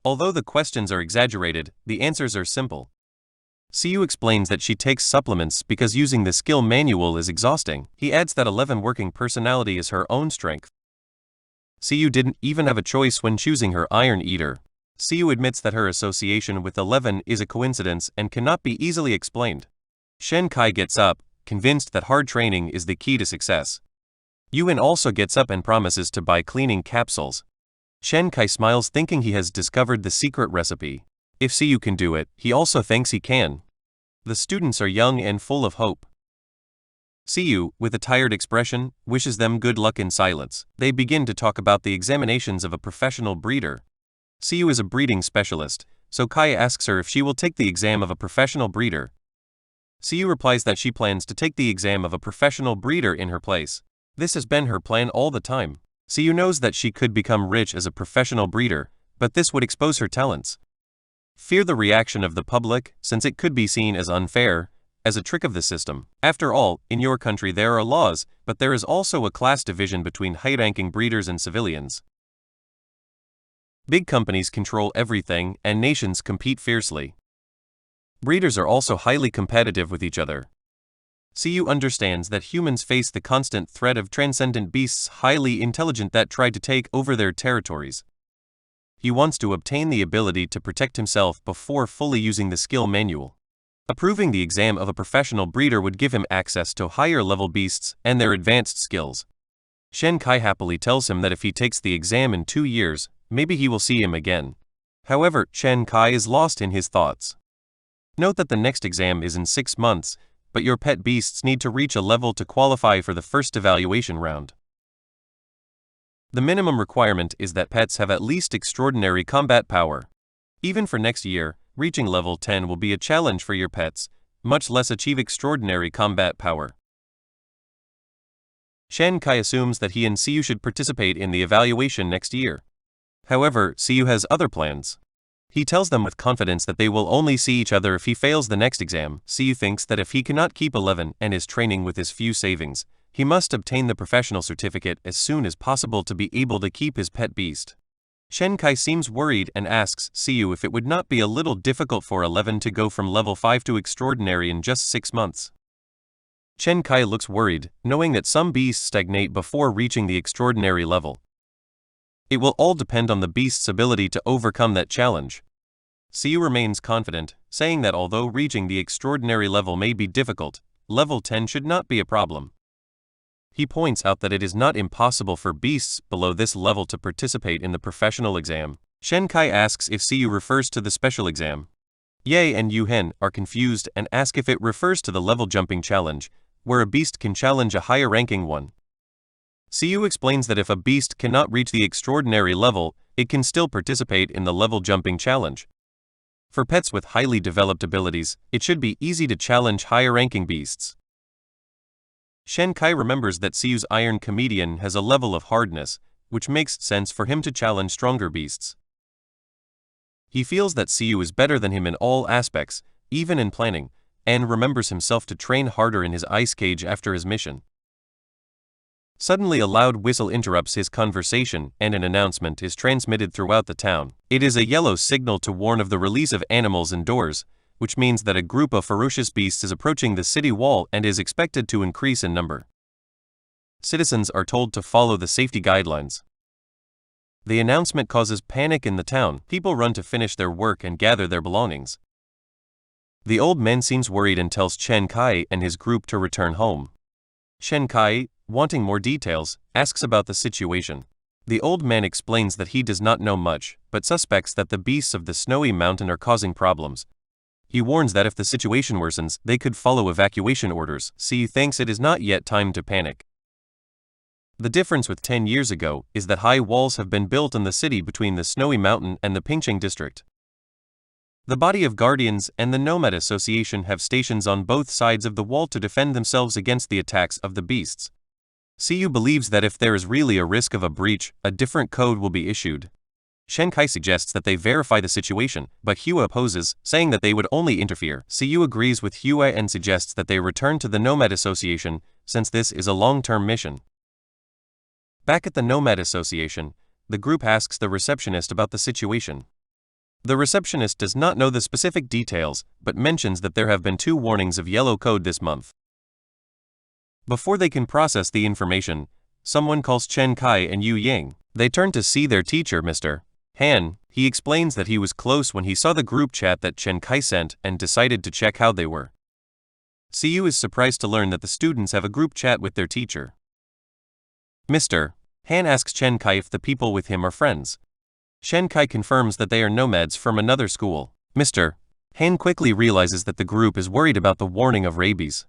Although the questions are exaggerated, the answers are simple. Siyu explains that she takes supplements because using the skill manual is exhausting. He adds that 11 working personality is her own strength. Siyu didn't even have a choice when choosing her iron eater. Siyu admits that her association with 11 is a coincidence and cannot be easily explained. Shen Kai gets up, convinced that hard training is the key to success. Yuan also gets up and promises to buy cleaning capsules. Shen Kai smiles thinking he has discovered the secret recipe. If Siyu can do it, he also thinks he can. The students are young and full of hope. Siyu, with a tired expression, wishes them good luck in silence. They begin to talk about the examinations of a professional breeder. Siyu is a breeding specialist, so Kai asks her if she will take the exam of a professional breeder. Siyu replies that she plans to take the exam of a professional breeder in her place. This has been her plan all the time. Siyu knows that she could become rich as a professional breeder, but this would expose her talents. Fear the reaction of the public, since it could be seen as unfair, as a trick of the system. After all, in your country there are laws, but there is also a class division between high-ranking breeders and civilians. Big companies control everything, and nations compete fiercely. Breeders are also highly competitive with each other. Siyu understands that humans face the constant threat of transcendent beasts highly intelligent that try to take over their territories. He wants to obtain the ability to protect himself before fully using the skill manual. Approving the exam of a professional breeder would give him access to higher-level beasts and their advanced skills. Shen Kai happily tells him that if he takes the exam in 2 years, maybe he will see him again. However, Shen Kai is lost in his thoughts. Note that the next exam is in 6 months, but your pet beasts need to reach a level to qualify for the first evaluation round. The minimum requirement is that pets have at least extraordinary combat power. Even for next year, reaching level 10 will be a challenge for your pets, much less achieve extraordinary combat power. Shen Kai assumes that he and Siyu should participate in the evaluation next year. However, Siyu has other plans. He tells them with confidence that they will only see each other if he fails the next exam. Siyu thinks that if he cannot keep 11 and is training with his few savings, he must obtain the professional certificate as soon as possible to be able to keep his pet beast. Shen Kai seems worried and asks Siyu if it would not be a little difficult for 11 to go from level 5 to extraordinary in just 6 months. Shen Kai looks worried, knowing that some beasts stagnate before reaching the extraordinary level. It will all depend on the beast's ability to overcome that challenge. Siyu remains confident, saying that although reaching the extraordinary level may be difficult, level 10 should not be a problem. He points out that it is not impossible for beasts below this level to participate in the professional exam. Shen Kai asks if Siyu refers to the special exam. Ye and Yu Hen are confused and ask if it refers to the level jumping challenge, where a beast can challenge a higher ranking one. Siyu explains that if a beast cannot reach the extraordinary level, it can still participate in the level jumping challenge. For pets with highly developed abilities, it should be easy to challenge higher ranking beasts. Shen Kai remembers that Siyu's iron comedian has a level of hardness, which makes sense for him to challenge stronger beasts. He feels that Siyu is better than him in all aspects, even in planning, and remembers himself to train harder in his ice cage after his mission. Suddenly a loud whistle interrupts his conversation and an announcement is transmitted throughout the town. It is a yellow signal to warn of the release of animals indoors, which means that a group of ferocious beasts is approaching the city wall and is expected to increase in number. Citizens are told to follow the safety guidelines. The announcement causes panic in the town. People run to finish their work and gather their belongings. The old man seems worried and tells Shen Kai and his group to return home. Shen Kai, wanting more details, asks about the situation. The old man explains that he does not know much, but suspects that the beasts of the snowy mountain are causing problems. He warns that if the situation worsens, they could follow evacuation orders. Siyu thinks it is not yet time to panic. The difference with 10 years ago is that high walls have been built in the city between the snowy mountain and the Pingcheng district. The body of guardians and the Nomad Association have stations on both sides of the wall to defend themselves against the attacks of the beasts. Siyu believes that if there is really a risk of a breach, a different code will be issued. Shen Kai suggests that they verify the situation, but Hua opposes, saying that they would only interfere. Siyu agrees with Hua and suggests that they return to the Nomad Association, since this is a long-term mission. Back at the Nomad Association, the group asks the receptionist about the situation. The receptionist does not know the specific details, but mentions that there have been 2 warnings of yellow code this month. Before they can process the information, someone calls Chen Kai and Yu Ying. They turn to see their teacher, Mr. Han. He explains that he was close when he saw the group chat that Chen Kai sent and decided to check how they were. Siyu is surprised to learn that the students have a group chat with their teacher. Mr. Han asks Chen Kai if the people with him are friends. Shen Kai confirms that they are nomads from another school. Mr. Han quickly realizes that the group is worried about the warning of rabies.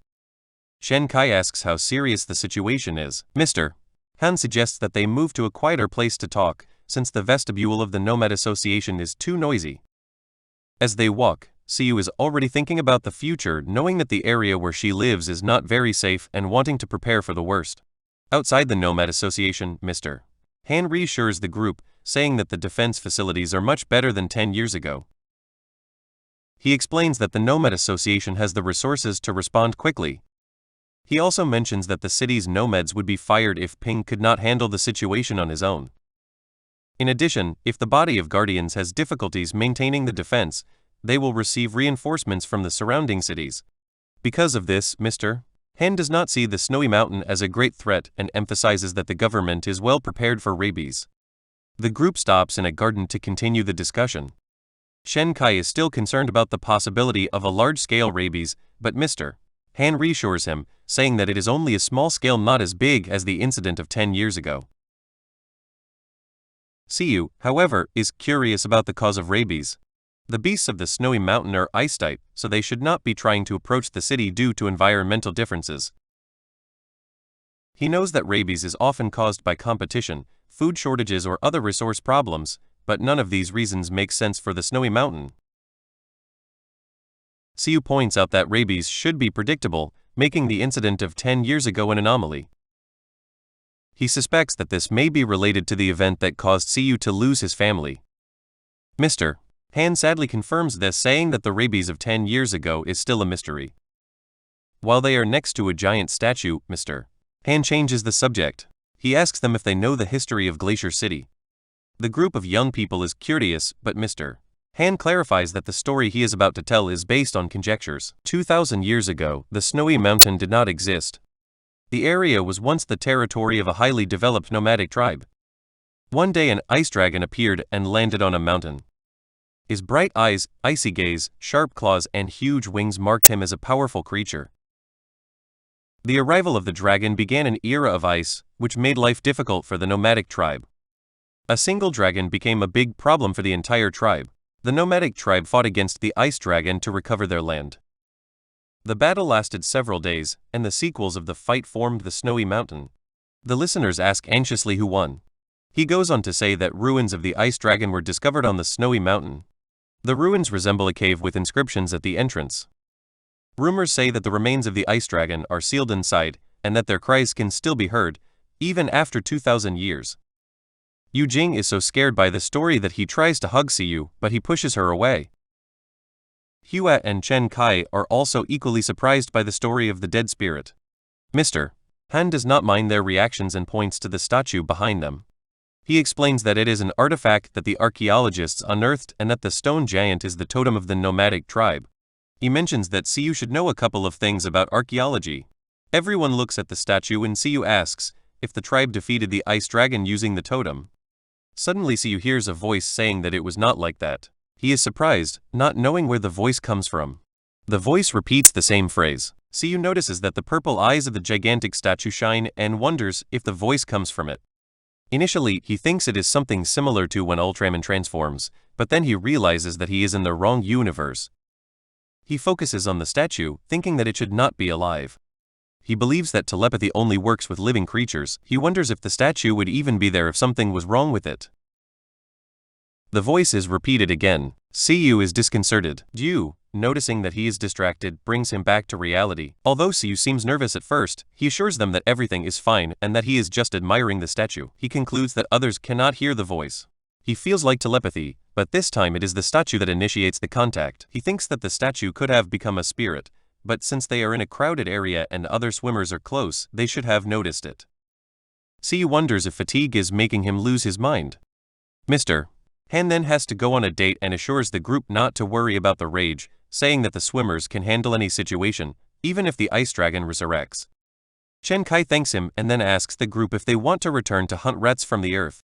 Shen Kai asks how serious the situation is. Mr. Han suggests that they move to a quieter place to talk, since the vestibule of the Nomad Association is too noisy. As they walk, Siyu is already thinking about the future, knowing that the area where she lives is not very safe and wanting to prepare for the worst. Outside the Nomad Association, Mr. Han reassures the group, saying that the defense facilities are much better than 10 years ago. He explains that the Nomad Association has the resources to respond quickly. He also mentions that the city's nomads would be fired if Ping could not handle the situation on his own. In addition, if the body of guardians has difficulties maintaining the defense, they will receive reinforcements from the surrounding cities. Because of this, Mr. Han does not see the Snowy Mountain as a great threat and emphasizes that the government is well prepared for rabies. The group stops in a garden to continue the discussion. Shen Kai is still concerned about the possibility of a large-scale rabies, but Mr. Han reassures him, saying that it is only a small scale, not as big as the incident of 10 years ago. Siyu, however, is curious about the cause of rabies. The beasts of the Snowy Mountain are ice type, so they should not be trying to approach the city due to environmental differences. He knows that rabies is often caused by competition, food shortages or other resource problems, but none of these reasons make sense for the Snowy Mountain. Siyu points out that rabies should be predictable, making the incident of 10 years ago an anomaly. He suspects that this may be related to the event that caused Siyu to lose his family. Mr. Han sadly confirms this, saying that the rabies of 10 years ago is still a mystery. While they are next to a giant statue, Mr. Han changes the subject. He asks them if they know the history of Glacier City. The group of young people is curious, but Mr. Han clarifies that the story he is about to tell is based on conjectures. 2,000 years ago, the Snowy Mountain did not exist. The area was once the territory of a highly developed nomadic tribe. One day an ice dragon appeared and landed on a mountain. His bright eyes, icy gaze, sharp claws and huge wings marked him as a powerful creature. The arrival of the dragon began an era of ice, which made life difficult for the nomadic tribe. A single dragon became a big problem for the entire tribe. The nomadic tribe fought against the ice dragon to recover their land. The battle lasted several days, and the sequels of the fight formed the Snowy Mountain. The listeners ask anxiously who won. He goes on to say that ruins of the ice dragon were discovered on the Snowy Mountain. The ruins resemble a cave with inscriptions at the entrance. Rumors say that the remains of the ice dragon are sealed inside, and that their cries can still be heard, even after 2,000 years. Yu Jing is so scared by the story that he tries to hug Siyu, but he pushes her away. Hua and Chen Kai are also equally surprised by the story of the dead spirit. Mr. Han does not mind their reactions and points to the statue behind them. He explains that it is an artifact that the archaeologists unearthed and that the stone giant is the totem of the nomadic tribe. He mentions that Siyu should know a couple of things about archaeology. Everyone looks at the statue and Siyu asks if the tribe defeated the ice dragon using the totem. Suddenly Siyu hears a voice saying that it was not like that. He is surprised, not knowing where the voice comes from. The voice repeats the same phrase. Siyu notices that the purple eyes of the gigantic statue shine and wonders if the voice comes from it. Initially, he thinks it is something similar to when Ultraman transforms, but then he realizes that he is in the wrong universe. He focuses on the statue, thinking that it should not be alive. He believes that telepathy only works with living creatures. He wonders if the statue would even be there if something was wrong with it. The voice is repeated again. Siyu is disconcerted. Yu, noticing that he is distracted, brings him back to reality. Although Siyu seems nervous at first, he assures them that everything is fine and that he is just admiring the statue. He concludes that others cannot hear the voice. He feels like telepathy, but this time it is the statue that initiates the contact. He thinks that the statue could have become a spirit, but since they are in a crowded area and other swimmers are close, they should have noticed it. Siyu wonders if fatigue is making him lose his mind. Mr. Han then has to go on a date and assures the group not to worry about the rage, saying that the swimmers can handle any situation, even if the ice dragon resurrects. Chen Kai thanks him and then asks the group if they want to return to hunt rats from the earth.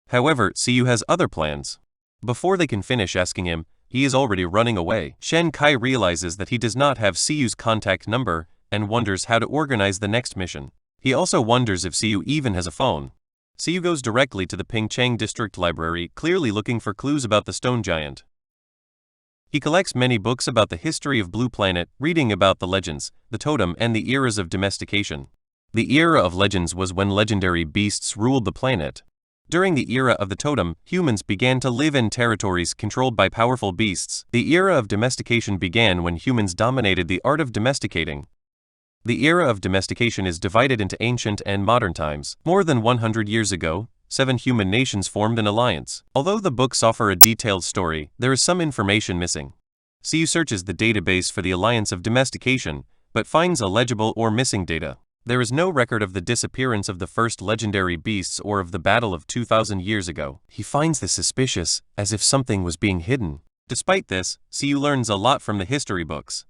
However, Siyu has other plans. Before they can finish asking him, he is already running away. Chen Kai realizes that he does not have Siyu's contact number and wonders how to organize the next mission. He also wonders if Siyu even has a phone. Siyu goes directly to the Pingcheng District Library, clearly looking for clues about the stone giant. He collects many books about the history of Blue Planet, reading about the legends, the totem and the eras of domestication. The era of legends was when legendary beasts ruled the planet. During the era of the totem, humans began to live in territories controlled by powerful beasts. The era of domestication began when humans dominated the art of domesticating. The era of domestication is divided into ancient and modern times. More than 100 years ago, 7 human nations formed an alliance. Although the books offer a detailed story, there is some information missing. CU searches the database for the Alliance of Domestication, but finds illegible or missing data. There is no record of the disappearance of the first legendary beasts or of the battle of 2,000 years ago. He finds this suspicious, as if something was being hidden. Despite this, CU learns a lot from the history books.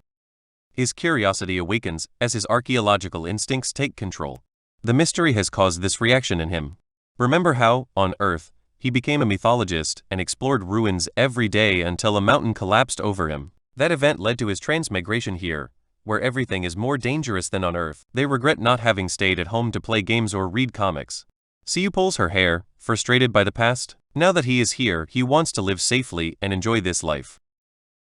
His curiosity awakens as his archaeological instincts take control. The mystery has caused this reaction in him. Remember how, on Earth, he became a mythologist and explored ruins every day until a mountain collapsed over him. That event led to his transmigration here, where everything is more dangerous than on Earth. They regret not having stayed at home to play games or read comics. CU pulls her hair, frustrated by the past. Now that he is here, he wants to live safely and enjoy this life.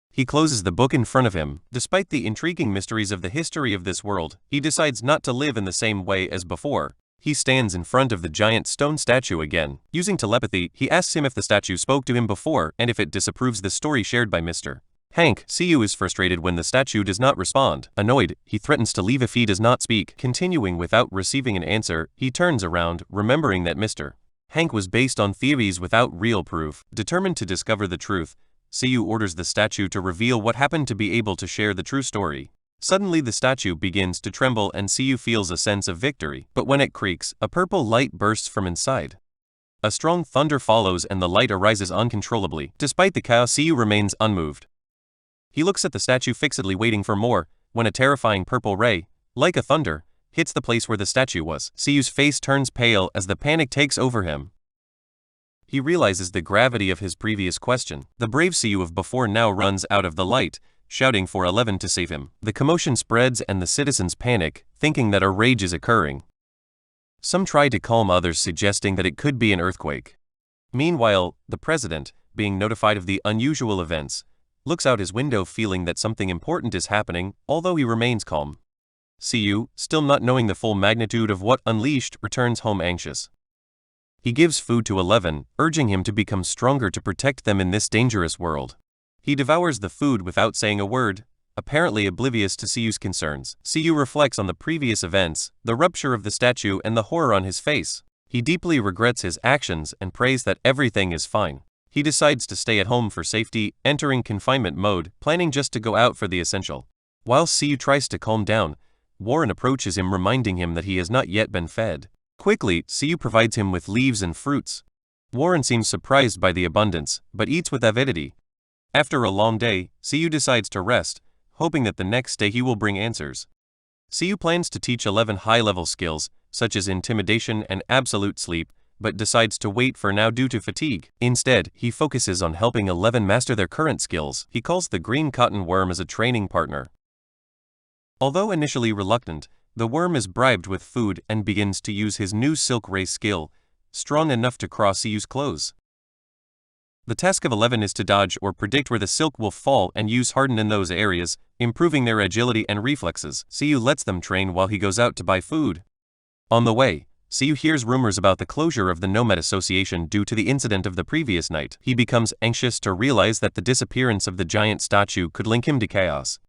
He closes the book in front of him. Despite the intriguing mysteries of the history of this world, he decides not to live in the same way as before. He stands in front of the giant stone statue again. Using telepathy, he asks him if the statue spoke to him before and if it disapproves the story shared by Mr. Hank. CU is frustrated when the statue does not respond. Annoyed, he threatens to leave if he does not speak. Continuing without receiving an answer, he turns around, remembering that Mr. Hank was based on theories without real proof. Determined to discover the truth, CU orders the statue to reveal what happened to be able to share the true story. Suddenly the statue begins to tremble and CU feels a sense of victory. But when it creaks, a purple light bursts from inside. A strong thunder follows and the light arises uncontrollably. Despite the chaos, CU remains unmoved. He looks at the statue fixedly waiting for more, when a terrifying purple ray, like a thunder, hits the place where the statue was. CU's face turns pale as the panic takes over him. He realizes the gravity of his previous question. The brave CU of before now runs out of the light, shouting for 11 to save him. The commotion spreads and the citizens panic, thinking that a rage is occurring. Some try to calm others, suggesting that it could be an earthquake. Meanwhile, the president, being notified of the unusual events, looks out his window feeling that something important is happening, although he remains calm. CU, still not knowing the full magnitude of what unleashed, returns home anxious. He gives food to 11, urging him to become stronger to protect them in this dangerous world. He devours the food without saying a word, apparently oblivious to CU's concerns. CU reflects on the previous events, the rupture of the statue and the horror on his face. He deeply regrets his actions and prays that everything is fine. He decides to stay at home for safety, entering confinement mode, planning just to go out for the essential. While CU tries to calm down, Warren approaches him, reminding him that he has not yet been fed. Quickly, CU provides him with leaves and fruits. Warren seems surprised by the abundance, but eats with avidity. After a long day, CU decides to rest, hoping that the next day he will bring answers. CU plans to teach 11 high-level skills, such as intimidation and absolute sleep, but decides to wait for now due to fatigue. Instead, he focuses on helping 11 master their current skills. He calls the green cotton worm as a training partner. Although initially reluctant, the worm is bribed with food and begins to use his new silk ray skill, strong enough to cross CU's clothes. The task of 11 is to dodge or predict where the silk will fall and use harden in those areas, improving their agility and reflexes. CU lets them train while he goes out to buy food. On the way, CU hears rumors about the closure of the Nomad Association due to the incident of the previous night. He becomes anxious to realize that the disappearance of the giant statue could link him to chaos.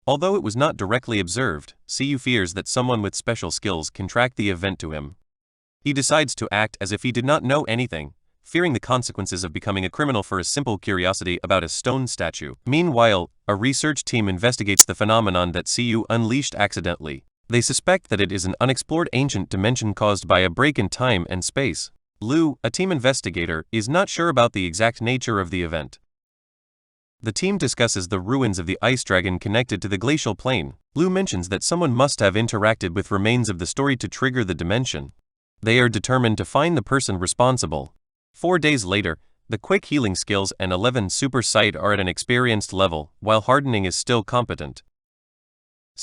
Although it was not directly observed, CU fears that someone with special skills can track the event to him. He decides to act as if he did not know anything, fearing the consequences of becoming a criminal for a simple curiosity about a stone statue. Meanwhile, a research team investigates the phenomenon that CU unleashed accidentally. They suspect that it is an unexplored ancient dimension caused by a break in time and space. Lu, a team investigator, is not sure about the exact nature of the event. The team discusses the ruins of the ice dragon connected to the glacial plain. Lu mentions that someone must have interacted with remains of the story to trigger the dimension. They are determined to find the person responsible. 4 days later, the quick healing skills and 11 super sight are at an experienced level, while hardening is still competent.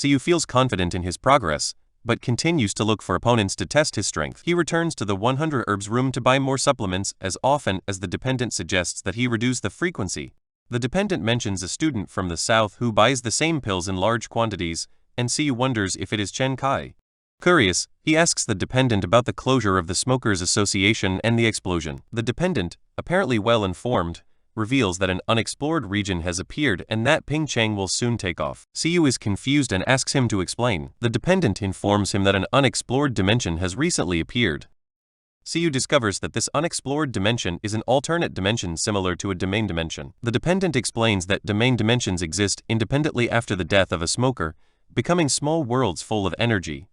CU feels confident in his progress, but continues to look for opponents to test his strength. He returns to the 100 herbs room to buy more supplements as often as the dependent suggests that he reduce the frequency. The dependent mentions a student from the south who buys the same pills in large quantities, and CU wonders if it is Chen Kai. Curious, he asks the dependent about the closure of the Smokers Association and the explosion. The dependent, apparently well informed, reveals that an unexplored region has appeared and that Ping Chang will soon take off. Siyu is confused and asks him to explain. The dependent informs him that an unexplored dimension has recently appeared. Siyu discovers that this unexplored dimension is an alternate dimension similar to a domain dimension. The dependent explains that domain dimensions exist independently after the death of a smoker, becoming small worlds full of energy.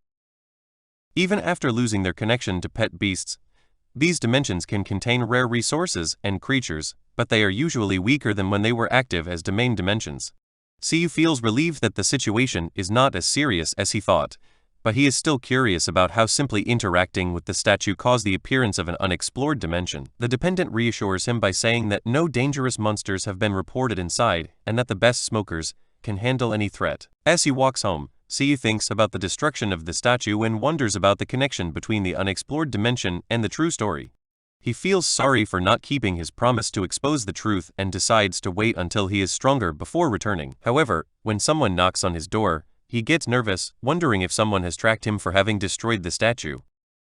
Even after losing their connection to pet beasts, these dimensions can contain rare resources and creatures, but they are usually weaker than when they were active as domain dimensions. Siyu feels relieved that the situation is not as serious as he thought, but he is still curious about how simply interacting with the statue caused the appearance of an unexplored dimension. The dependent reassures him by saying that no dangerous monsters have been reported inside and that the best smokers can handle any threat. As he walks home, Siyu thinks about the destruction of the statue and wonders about the connection between the unexplored dimension and the true story. He feels sorry for not keeping his promise to expose the truth and decides to wait until he is stronger before returning. However, when someone knocks on his door, he gets nervous, wondering if someone has tracked him for having destroyed the statue.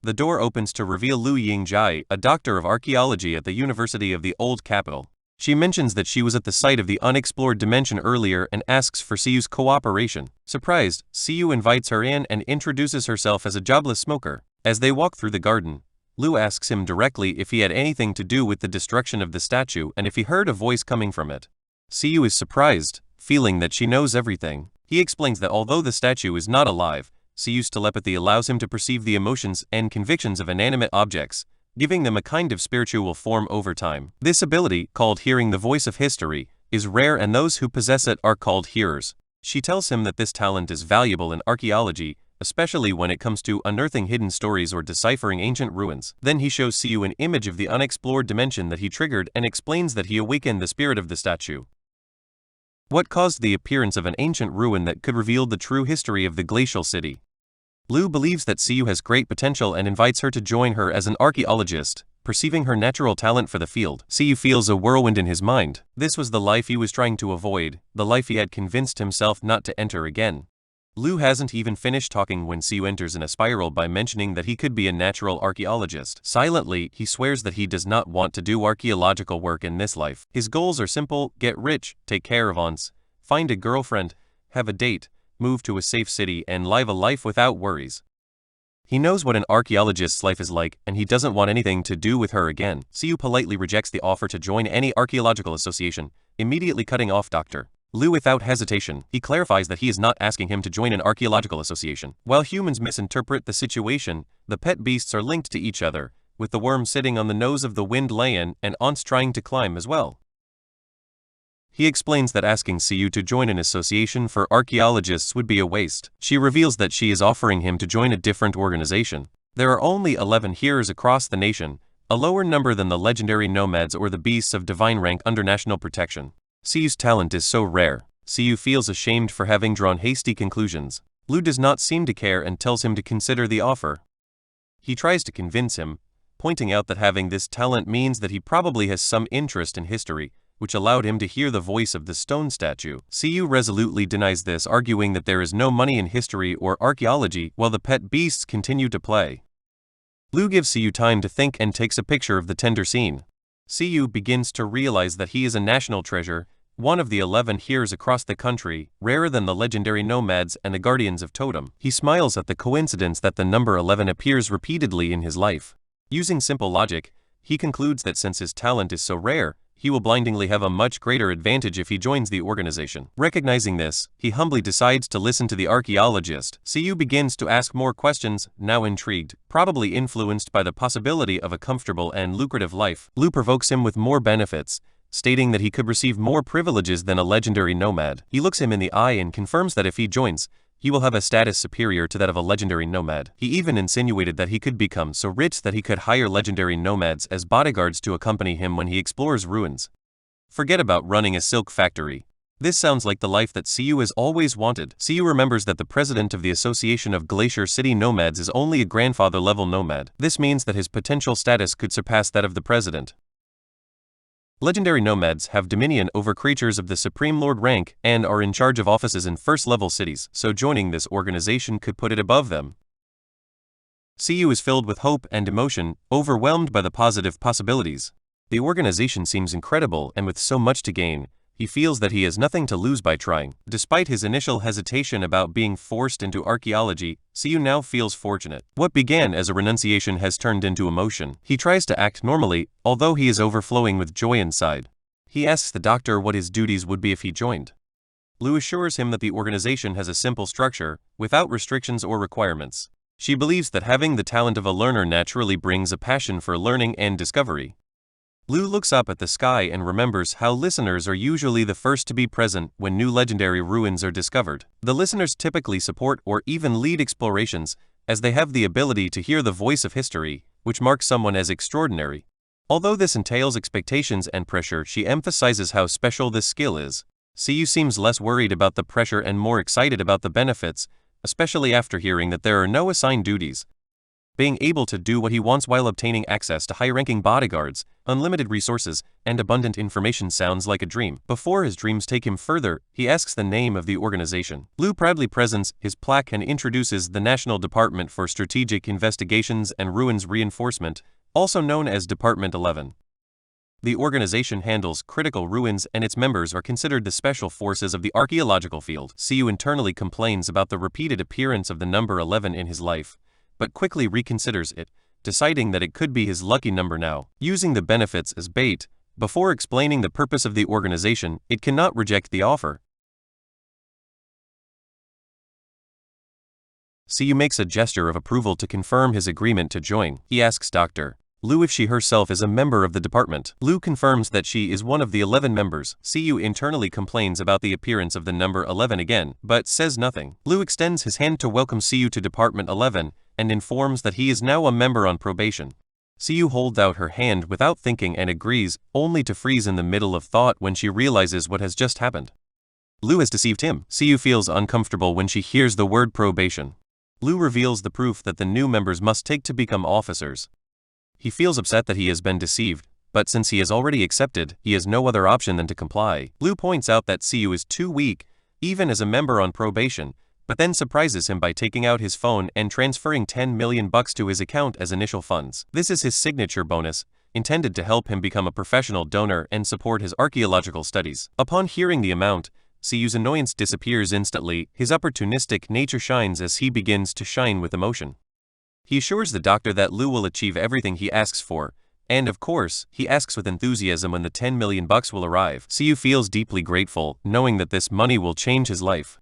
The door opens to reveal Lu Yingjai, a doctor of archaeology at the University of the Old Capital. She mentions that she was at the site of the unexplored dimension earlier and asks for Siyu's cooperation. Surprised, Siyu invites her in and introduces herself as a jobless smoker. As they walk through the garden, Lu asks him directly if he had anything to do with the destruction of the statue and if he heard a voice coming from it. Siyu is surprised, feeling that she knows everything. He explains that although the statue is not alive, Siyu's telepathy allows him to perceive the emotions and convictions of inanimate objects, giving them a kind of spiritual form over time. This ability, called hearing the voice of history, is rare and those who possess it are called hearers. She tells him that this talent is valuable in archaeology, especially when it comes to unearthing hidden stories or deciphering ancient ruins. Then he shows Siyu an image of the unexplored dimension that he triggered and explains that he awakened the spirit of the statue. What caused the appearance of an ancient ruin that could reveal the true history of the glacial city? Lu believes that Siyu has great potential and invites her to join her as an archaeologist, perceiving her natural talent for the field. Siyu feels a whirlwind in his mind. This was the life he was trying to avoid, the life he had convinced himself not to enter again. Lu hasn't even finished talking when Siyu enters in a spiral by mentioning that he could be a natural archaeologist. Silently, he swears that he does not want to do archaeological work in this life. His goals are simple: get rich, take care of aunts, find a girlfriend, have a date, move to a safe city and live a life without worries. He knows what an archaeologist's life is like and he doesn't want anything to do with her again. Siyu politely rejects the offer to join any archaeological association, immediately cutting off Dr. Lu without hesitation. He clarifies that he is not asking him to join an archaeological association. While humans misinterpret the situation, the pet beasts are linked to each other, with the worm sitting on the nose of the wind lion and aunts trying to climb as well. He explains that asking Siyu to join an association for archaeologists would be a waste. She reveals that she is offering him to join a different organization. There are only 11 hearers across the nation, a lower number than the legendary nomads or the beasts of divine rank under national protection. Siyu's talent is so rare. Siyu feels ashamed for having drawn hasty conclusions. Lu does not seem to care and tells him to consider the offer. He tries to convince him, pointing out that having this talent means that he probably has some interest in history, which allowed him to hear the voice of the stone statue. Siyu resolutely denies this, arguing that there is no money in history or archaeology, while the pet beasts continue to play. Lu gives Siyu time to think and takes a picture of the tender scene. Siyu begins to realize that he is a national treasure, one of the 11 hearers across the country, rarer than the legendary nomads and the guardians of totem. He smiles at the coincidence that the number 11 appears repeatedly in his life. Using simple logic, he concludes that since his talent is so rare, he will blindingly have a much greater advantage if he joins the organization. Recognizing this, he humbly decides to listen to the archaeologist. Siyu begins to ask more questions, now intrigued, probably influenced by the possibility of a comfortable and lucrative life. Lu provokes him with more benefits, stating that he could receive more privileges than a legendary nomad. He looks him in the eye and confirms that if he joins, he will have a status superior to that of a legendary nomad. He even insinuated that he could become so rich that he could hire legendary nomads as bodyguards to accompany him when he explores ruins. Forget about running a silk factory. This sounds like the life that Siyu has always wanted. Siyu remembers that the president of the Association of Glacier City Nomads is only a grandfather-level nomad. This means that his potential status could surpass that of the president. Legendary nomads have dominion over creatures of the Supreme Lord rank and are in charge of offices in first-level cities, so joining this organization could put it above them. Siyu is filled with hope and emotion, overwhelmed by the positive possibilities. The organization seems incredible, and with so much to gain, he feels that he has nothing to lose by trying. Despite his initial hesitation about being forced into archaeology, Siyu now feels fortunate. What began as a renunciation has turned into emotion. He tries to act normally, although he is overflowing with joy inside. He asks the doctor what his duties would be if he joined. Lu assures him that the organization has a simple structure, without restrictions or requirements. She believes that having the talent of a learner naturally brings a passion for learning and discovery. Lu looks up at the sky and remembers how listeners are usually the first to be present when new legendary ruins are discovered. The listeners typically support or even lead explorations, as they have the ability to hear the voice of history, which marks someone as extraordinary. Although this entails expectations and pressure, she emphasizes how special this skill is. Siyu seems less worried about the pressure and more excited about the benefits, especially after hearing that there are no assigned duties. Being able to do what he wants while obtaining access to high-ranking bodyguards, unlimited resources, and abundant information sounds like a dream. Before his dreams take him further, he asks the name of the organization. Lu proudly presents his plaque and introduces the National Department for Strategic Investigations and Ruins Reinforcement, also known as Department 11. The organization handles critical ruins, and its members are considered the special forces of the archaeological field. Siyu internally complains about the repeated appearance of the number 11 in his life, but quickly reconsiders it, deciding that it could be his lucky number now. Using the benefits as bait, before explaining the purpose of the organization, it cannot reject the offer. Siyu makes a gesture of approval to confirm his agreement to join. He asks Dr. Lu if she herself is a member of the department. Lu confirms that she is one of the 11 members. Siyu internally complains about the appearance of the number 11 again, but says nothing. Lu extends his hand to welcome Siyu to Department 11, and informs that he is now a member on probation. Siyu holds out her hand without thinking and agrees, only to freeze in the middle of thought when she realizes what has just happened. Lu has deceived him. Siyu feels uncomfortable when she hears the word probation. Lu reveals the proof that the new members must take to become officers. He feels upset that he has been deceived, but since he has already accepted, he has no other option than to comply. Lu points out that Siyu is too weak, even as a member on probation, but then surprises him by taking out his phone and transferring 10 million bucks to his account as initial funds. This is his signature bonus, intended to help him become a professional donor and support his archaeological studies. Upon hearing the amount, Siyu's annoyance disappears instantly. His opportunistic nature shines as he begins to shine with emotion. He assures the doctor that Lu will achieve everything he asks for, and of course, he asks with enthusiasm when the 10 million bucks will arrive. Siyu feels deeply grateful, knowing that this money will change his life.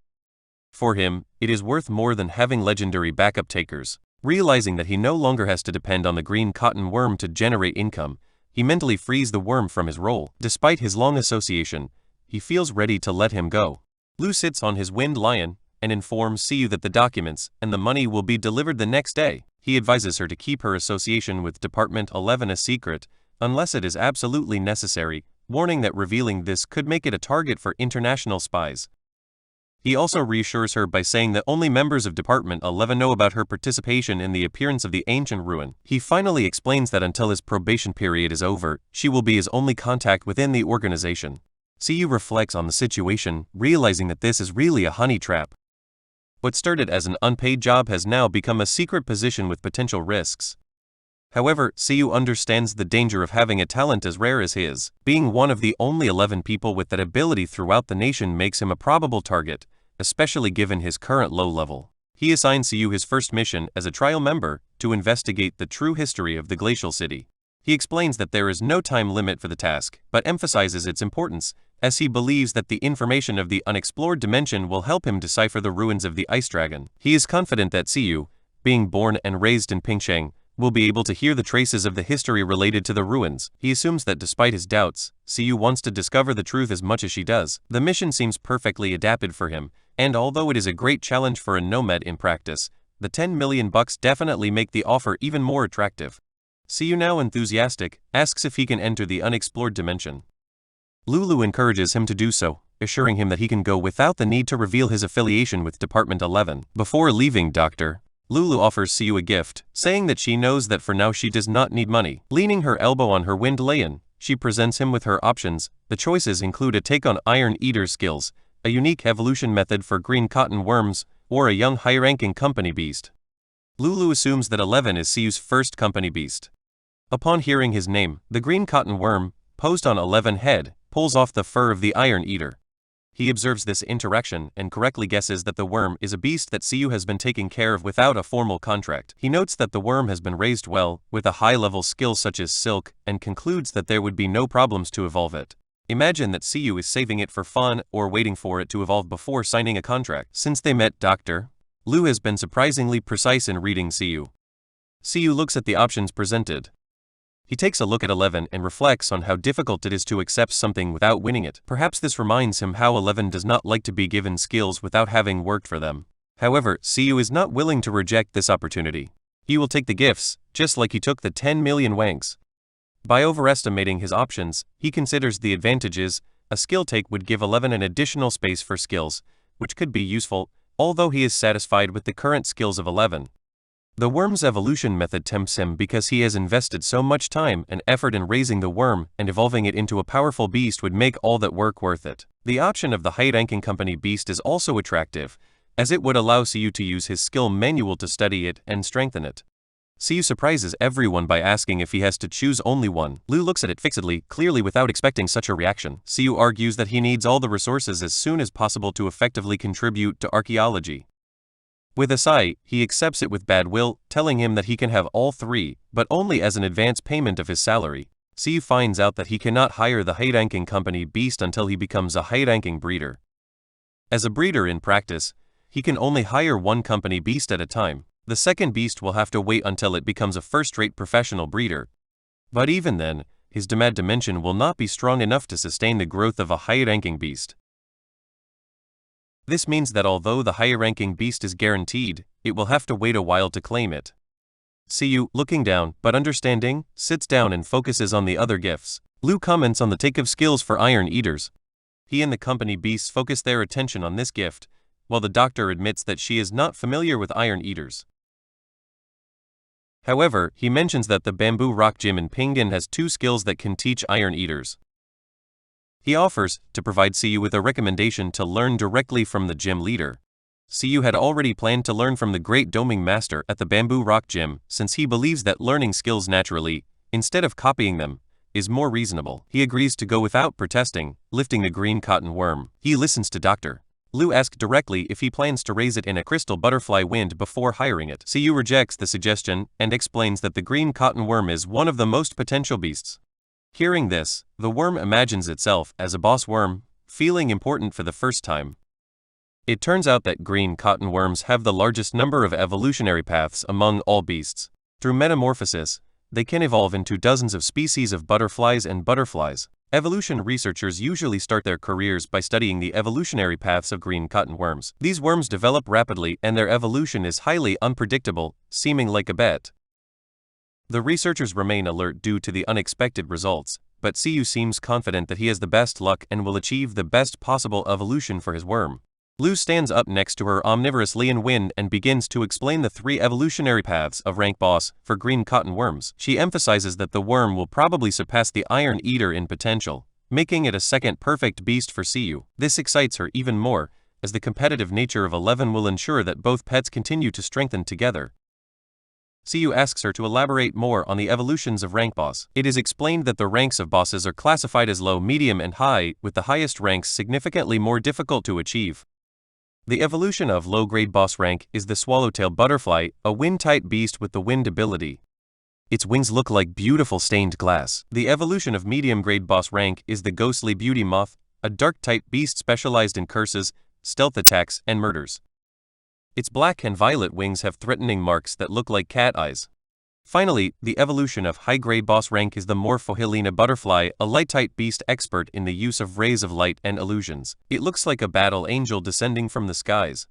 For him, it is worth more than having legendary backup takers. Realizing that he no longer has to depend on the green cotton worm to generate income, he mentally frees the worm from his role. Despite his long association, he feels ready to let him go. Lu sits on his winged lion and informs Siyu that the documents and the money will be delivered the next day. He advises her to keep her association with Department 11 a secret, unless it is absolutely necessary, warning that revealing this could make it a target for international spies. He also reassures her by saying that only members of Department 11 know about her participation in the appearance of the ancient ruin. He finally explains that until his probation period is over, she will be his only contact within the organization. Siyu reflects on the situation, realizing that this is really a honey trap. What started as an unpaid job has now become a secret position with potential risks. However, Siyu understands the danger of having a talent as rare as his. Being one of the only 11 people with that ability throughout the nation makes him a probable target, especially given his current low level. He assigns Siyu his first mission as a trial member to investigate the true history of the glacial city. He explains that there is no time limit for the task, but emphasizes its importance, as he believes that the information of the unexplored dimension will help him decipher the ruins of the ice dragon. He is confident that Siyu, being born and raised in Pingsheng, will be able to hear the traces of the history related to the ruins. He assumes that despite his doubts, Siyu wants to discover the truth as much as she does. The mission seems perfectly adapted for him, and although it is a great challenge for a nomad in practice, the 10 million bucks definitely make the offer even more attractive. Siyu, now enthusiastic, asks if he can enter the unexplored dimension. Lulu encourages him to do so, assuring him that he can go without the need to reveal his affiliation with Department 11. Before leaving Dr. Lulu offers Siyu a gift, saying that she knows that for now she does not need money. Leaning her elbow on her winged lion, she presents him with her options. The choices include a take on Iron Eater skills, a unique evolution method for green cotton worms, or a young high-ranking company beast. Lulu assumes that 11 is Siyu's first company beast. Upon hearing his name, the green cotton worm, posed on 11's head, pulls off the fur of the Iron Eater. He observes this interaction and correctly guesses that the worm is a beast that Siyu has been taking care of without a formal contract. He notes that the worm has been raised well, with a high-level skill such as silk, and concludes that there would be no problems to evolve it. Imagine that Siyu is saving it for fun or waiting for it to evolve before signing a contract. Since they met Dr. Lu has been surprisingly precise in reading Siyu. Siyu looks at the options presented. He takes a look at 11 and reflects on how difficult it is to accept something without winning it. Perhaps this reminds him how 11 does not like to be given skills without having worked for them. However, Siyu is not willing to reject this opportunity. He will take the gifts, just like he took the 10 million wangs. By overestimating his options, he considers the advantages. A skill take would give 11 an additional space for skills, which could be useful, although he is satisfied with the current skills of 11. The worm's evolution method tempts him because he has invested so much time and effort in raising the worm, and evolving it into a powerful beast would make all that work worth it. The option of the high-ranking company beast is also attractive, as it would allow Siyu to use his skill manual to study it and strengthen it. Siyu surprises everyone by asking if he has to choose only one. Lu looks at it fixedly, clearly without expecting such a reaction. Siyu argues that he needs all the resources as soon as possible to effectively contribute to archaeology. With a sigh, he accepts it with bad will, telling him that he can have all three, but only as an advance payment of his salary. Siyu finds out that he cannot hire the high-ranking company beast until he becomes a high-ranking breeder. As a breeder in practice, he can only hire one company beast at a time. The second beast will have to wait until it becomes a first-rate professional breeder. But even then, his demand dimension will not be strong enough to sustain the growth of a high-ranking beast. This means that although the higher-ranking beast is guaranteed, it will have to wait a while to claim it. Siyu, looking down, but understanding, sits down and focuses on the other gifts. Lu comments on the take of skills for Iron Eaters. He and the company beasts focus their attention on this gift, while the doctor admits that she is not familiar with Iron Eaters. However, he mentions that the Bamboo Rock Gym in Pinggan has 2 skills that can teach Iron Eaters. He offers to provide Siyu with a recommendation to learn directly from the gym leader. Siyu had already planned to learn from the great doming master at the Bamboo Rock Gym, since he believes that learning skills naturally, instead of copying them, is more reasonable. He agrees to go without protesting, lifting the green cotton worm. He listens to Dr. Lu ask directly if he plans to raise it in a crystal butterfly wind before hiring it. Siyu rejects the suggestion and explains that the green cotton worm is one of the most potential beasts. Hearing this, the worm imagines itself as a boss worm, feeling important for the first time. It turns out that green cotton worms have the largest number of evolutionary paths among all beasts. Through metamorphosis, they can evolve into dozens of species of butterflies and butterflies. Evolution researchers usually start their careers by studying the evolutionary paths of green cotton worms. These worms develop rapidly and their evolution is highly unpredictable, seeming like a bet. The researchers remain alert due to the unexpected results, but Siyu seems confident that he has the best luck and will achieve the best possible evolution for his worm. Lu stands up next to her omnivorous Lian Wind and begins to explain the 3 evolutionary paths of rank boss for green cotton worms. She emphasizes that the worm will probably surpass the Iron Eater in potential, making it a second perfect beast for Siyu. This excites her even more, as the competitive nature of 11 will ensure that both pets continue to strengthen together. Siyu asks her to elaborate more on the evolutions of rank boss. It is explained that the ranks of bosses are classified as low, medium, and high, with the highest ranks significantly more difficult to achieve. The evolution of low-grade boss rank is the swallowtail butterfly, a wind-type beast with the wind ability. Its wings look like beautiful stained glass. The evolution of medium-grade boss rank is the ghostly beauty moth, a dark-type beast specialized in curses, stealth attacks, and murders. Its black and violet wings have threatening marks that look like cat eyes. Finally, the evolution of high-grade boss rank is the Morphohelena butterfly, a light-type beast expert in the use of rays of light and illusions. It looks like a battle angel descending from the skies.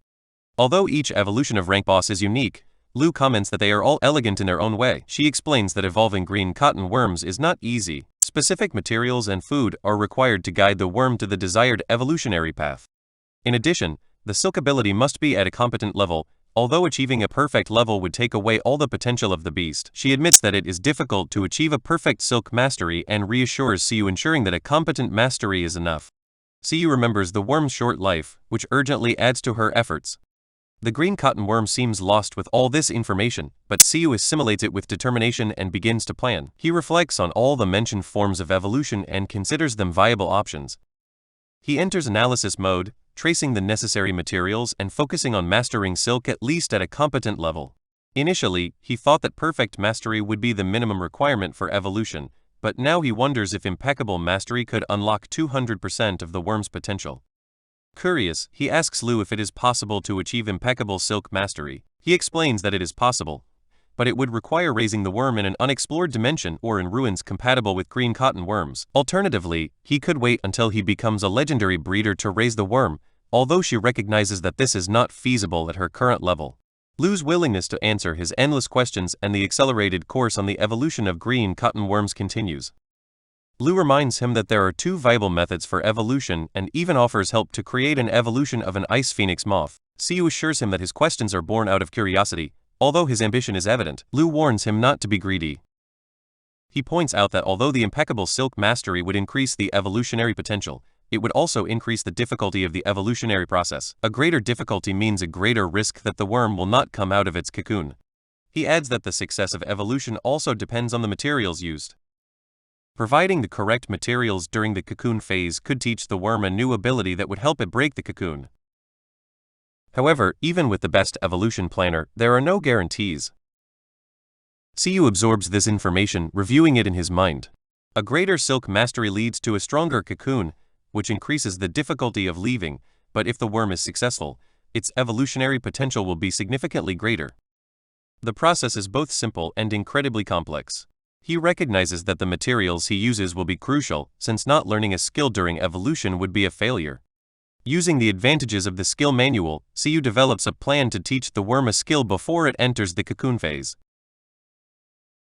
Although each evolution of rank boss is unique, Lu comments that they are all elegant in their own way. She explains that evolving green cotton worms is not easy. Specific materials and food are required to guide the worm to the desired evolutionary path. In addition, the silk ability must be at a competent level. Although achieving a perfect level would take away all the potential of the beast, she admits that it is difficult to achieve a perfect silk mastery and reassures Siyu, ensuring that a competent mastery is enough. Siyu remembers the worm's short life, which urgently adds to her efforts. The green cotton worm seems lost with all this information, but Siyu assimilates it with determination and begins to plan. He reflects on all the mentioned forms of evolution and considers them viable options. He enters analysis mode, tracing the necessary materials and focusing on mastering silk at least at a competent level. Initially, he thought that perfect mastery would be the minimum requirement for evolution, but now he wonders if impeccable mastery could unlock 200% of the worm's potential. Curious, he asks Lu if it is possible to achieve impeccable silk mastery. He explains that it is possible, but it would require raising the worm in an unexplored dimension or in ruins compatible with green cotton worms. Alternatively, he could wait until he becomes a legendary breeder to raise the worm, although she recognizes that this is not feasible at her current level. Lu's willingness to answer his endless questions and the accelerated course on the evolution of green cotton worms continues. Lu reminds him that there are 2 viable methods for evolution and even offers help to create an evolution of an ice phoenix moth. Siyu assures him that his questions are born out of curiosity. Although his ambition is evident, Lu warns him not to be greedy. He points out that although the impeccable silk mastery would increase the evolutionary potential, it would also increase the difficulty of the evolutionary process. A greater difficulty means a greater risk that the worm will not come out of its cocoon. He adds that the success of evolution also depends on the materials used. Providing the correct materials during the cocoon phase could teach the worm a new ability that would help it break the cocoon. However, even with the best evolution planner, there are no guarantees. Siyu absorbs this information, reviewing it in his mind. A greater silk mastery leads to a stronger cocoon, which increases the difficulty of leaving, but if the worm is successful, its evolutionary potential will be significantly greater. The process is both simple and incredibly complex. He recognizes that the materials he uses will be crucial, since not learning a skill during evolution would be a failure. Using the advantages of the skill manual, Siyu develops a plan to teach the worm a skill before it enters the cocoon phase.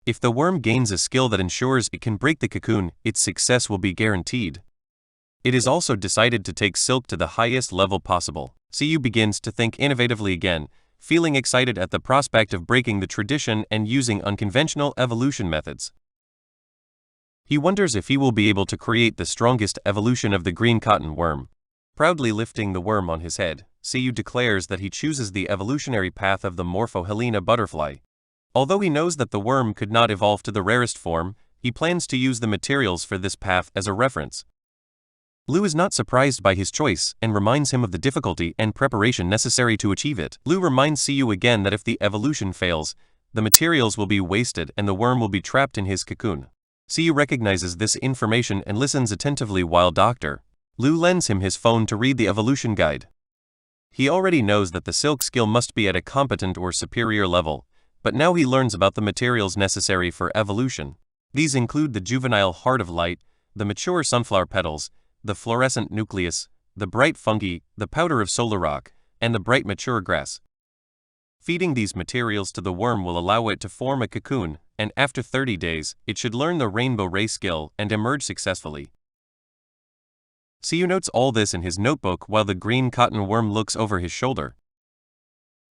If the worm gains a skill that ensures it can break the cocoon, its success will be guaranteed. It is also decided to take silk to the highest level possible. Siyu begins to think innovatively again, feeling excited at the prospect of breaking the tradition and using unconventional evolution methods. He wonders if he will be able to create the strongest evolution of the green cotton worm. Proudly lifting the worm on his head, Siyu declares that he chooses the evolutionary path of the Morphohelena butterfly. Although he knows that the worm could not evolve to the rarest form, he plans to use the materials for this path as a reference. Lu is not surprised by his choice and reminds him of the difficulty and preparation necessary to achieve it. Lu reminds Siyu again that if the evolution fails, the materials will be wasted and the worm will be trapped in his cocoon. Siyu recognizes this information and listens attentively while Dr. Lu lends him his phone to read the evolution guide. He already knows that the silk skill must be at a competent or superior level, but now he learns about the materials necessary for evolution. These include the juvenile heart of light, the mature sunflower petals, the fluorescent nucleus, the bright fungi, the powder of solar rock, and the bright mature grass. Feeding these materials to the worm will allow it to form a cocoon, and after 30 days, it should learn the rainbow ray skill and emerge successfully. Siyu notes all this in his notebook while the green cotton worm looks over his shoulder.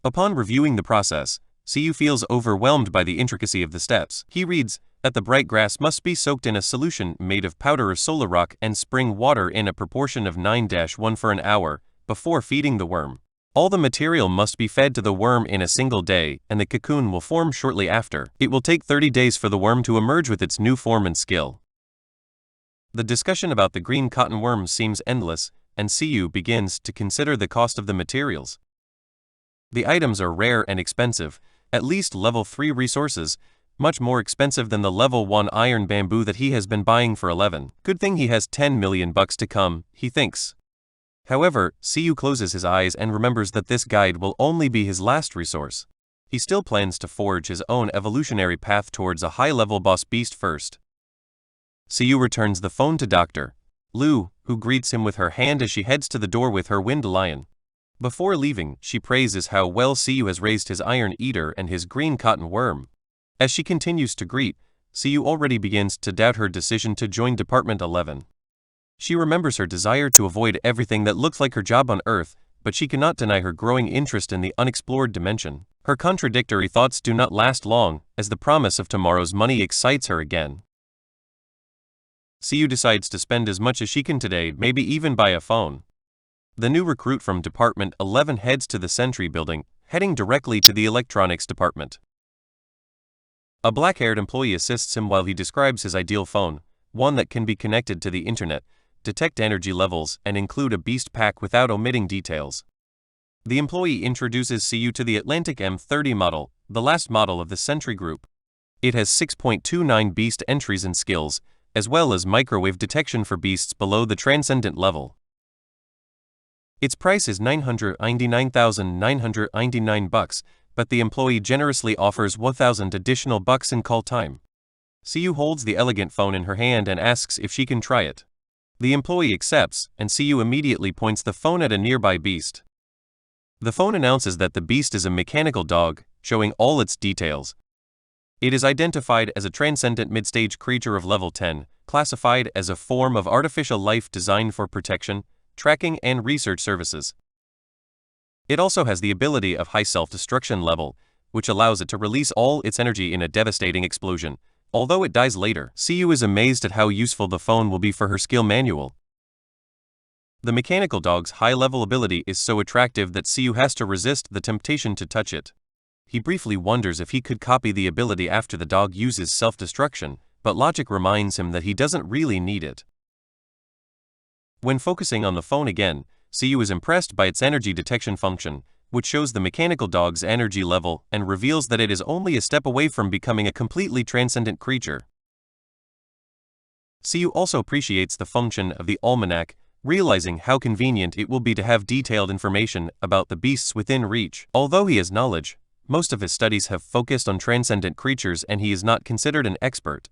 Upon reviewing the process, Siyu feels overwhelmed by the intricacy of the steps. He reads that the bright grass must be soaked in a solution made of powder of solar rock and spring water in a proportion of 9:1 for an hour, before feeding the worm. All the material must be fed to the worm in a single day, and the cocoon will form shortly after. It will take 30 days for the worm to emerge with its new form and skill. The discussion about the green cotton worm seems endless, and Siyu begins to consider the cost of the materials. The items are rare and expensive, at least level 3 resources, much more expensive than the level 1 iron bamboo that he has been buying for 11. Good thing he has 10 million bucks to come, he thinks. However, Siyu closes his eyes and remembers that this guide will only be his last resource. He still plans to forge his own evolutionary path towards a high-level boss beast first. Siyu returns the phone to Dr. Lu, who greets him with her hand as she heads to the door with her wind lion. Before leaving, she praises how well Siyu has raised his iron eater and his green cotton worm. As she continues to greet, Siyu already begins to doubt her decision to join Department 11. She remembers her desire to avoid everything that looks like her job on Earth, but she cannot deny her growing interest in the unexplored dimension. Her contradictory thoughts do not last long, as the promise of tomorrow's money excites her again. Siyu decides to spend as much as she can today, maybe even buy a phone. The new recruit from Department 11 heads to the Sentry building, heading directly to the electronics department. A black-haired employee assists him while he describes his ideal phone, one that can be connected to the internet, detect energy levels, and include a beast pack without omitting details. The employee introduces CU to the Atlantic M30 model, the last model of the Sentry group. It has 6.29 beast entries and skills, as well as microwave detection for beasts below the transcendent level. Its price is $999,999, but the employee generously offers 1,000 additional bucks in call time. CU holds the elegant phone in her hand and asks if she can try it. The employee accepts, and CU immediately points the phone at a nearby beast. The phone announces that the beast is a mechanical dog, showing all its details. It is identified as a transcendent mid-stage creature of level 10, classified as a form of artificial life designed for protection, tracking, and research services. It also has the ability of high self-destruction level, which allows it to release all its energy in a devastating explosion. Although it dies later, CU is amazed at how useful the phone will be for her skill manual. The mechanical dog's high-level ability is so attractive that CU has to resist the temptation to touch it. He briefly wonders if he could copy the ability after the dog uses self-destruction, but logic reminds him that he doesn't really need it. When focusing on the phone again, CU is impressed by its energy detection function, which shows the mechanical dog's energy level and reveals that it is only a step away from becoming a completely transcendent creature. CU also appreciates the function of the almanac, realizing how convenient it will be to have detailed information about the beasts within reach. Although he has knowledge, most of his studies have focused on transcendent creatures and he is not considered an expert.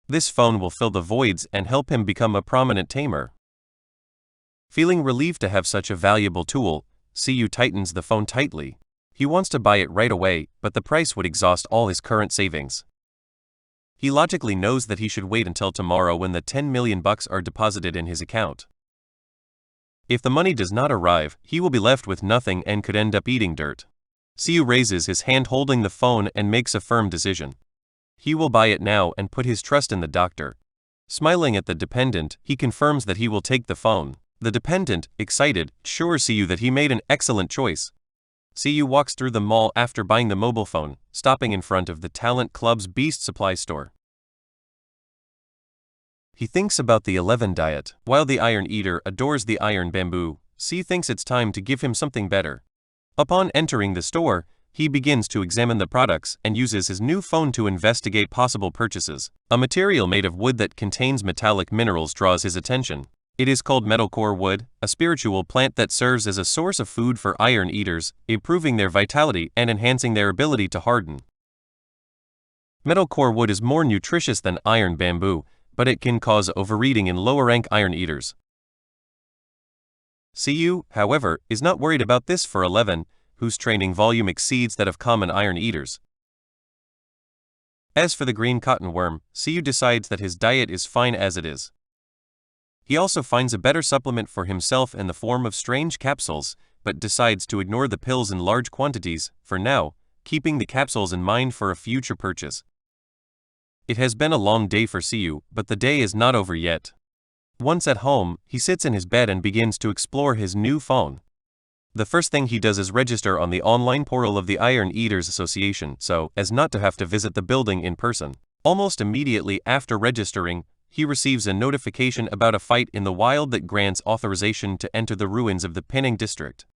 This phone will fill the voids and help him become a prominent tamer. Feeling relieved to have such a valuable tool, CU tightens the phone tightly. He wants to buy it right away, but the price would exhaust all his current savings. He logically knows that he should wait until tomorrow when the 10 million bucks are deposited in his account. If the money does not arrive, he will be left with nothing and could end up eating dirt. CU raises his hand holding the phone and makes a firm decision. He will buy it now and put his trust in the doctor. Smiling at the dependent, he confirms that he will take the phone. The dependent, excited, assures CU that he made an excellent choice. CU walks through the mall after buying the mobile phone, stopping in front of the Talent Club's Beast Supply store. He thinks about the 11 diet. While the Iron Eater adores the iron bamboo, CU thinks it's time to give him something better. Upon entering the store, he begins to examine the products and uses his new phone to investigate possible purchases. A material made of wood that contains metallic minerals draws his attention. It is called metalcore wood, a spiritual plant that serves as a source of food for iron eaters, improving their vitality and enhancing their ability to harden. Metalcore wood is more nutritious than iron bamboo, but it can cause overeating in lower-rank iron eaters. CU, however, is not worried about this for 11, whose training volume exceeds that of common iron eaters. As for the green cotton worm, CU decides that his diet is fine as it is. He also finds a better supplement for himself in the form of strange capsules, but decides to ignore the pills in large quantities, for now, keeping the capsules in mind for a future purchase. It has been a long day for CU, but the day is not over yet. Once at home, he sits in his bed and begins to explore his new phone. The first thing he does is register on the online portal of the Iron Eaters Association so as not to have to visit the building in person. Almost immediately after registering, he receives a notification about a fight in the wild that grants authorization to enter the ruins of the Penang district.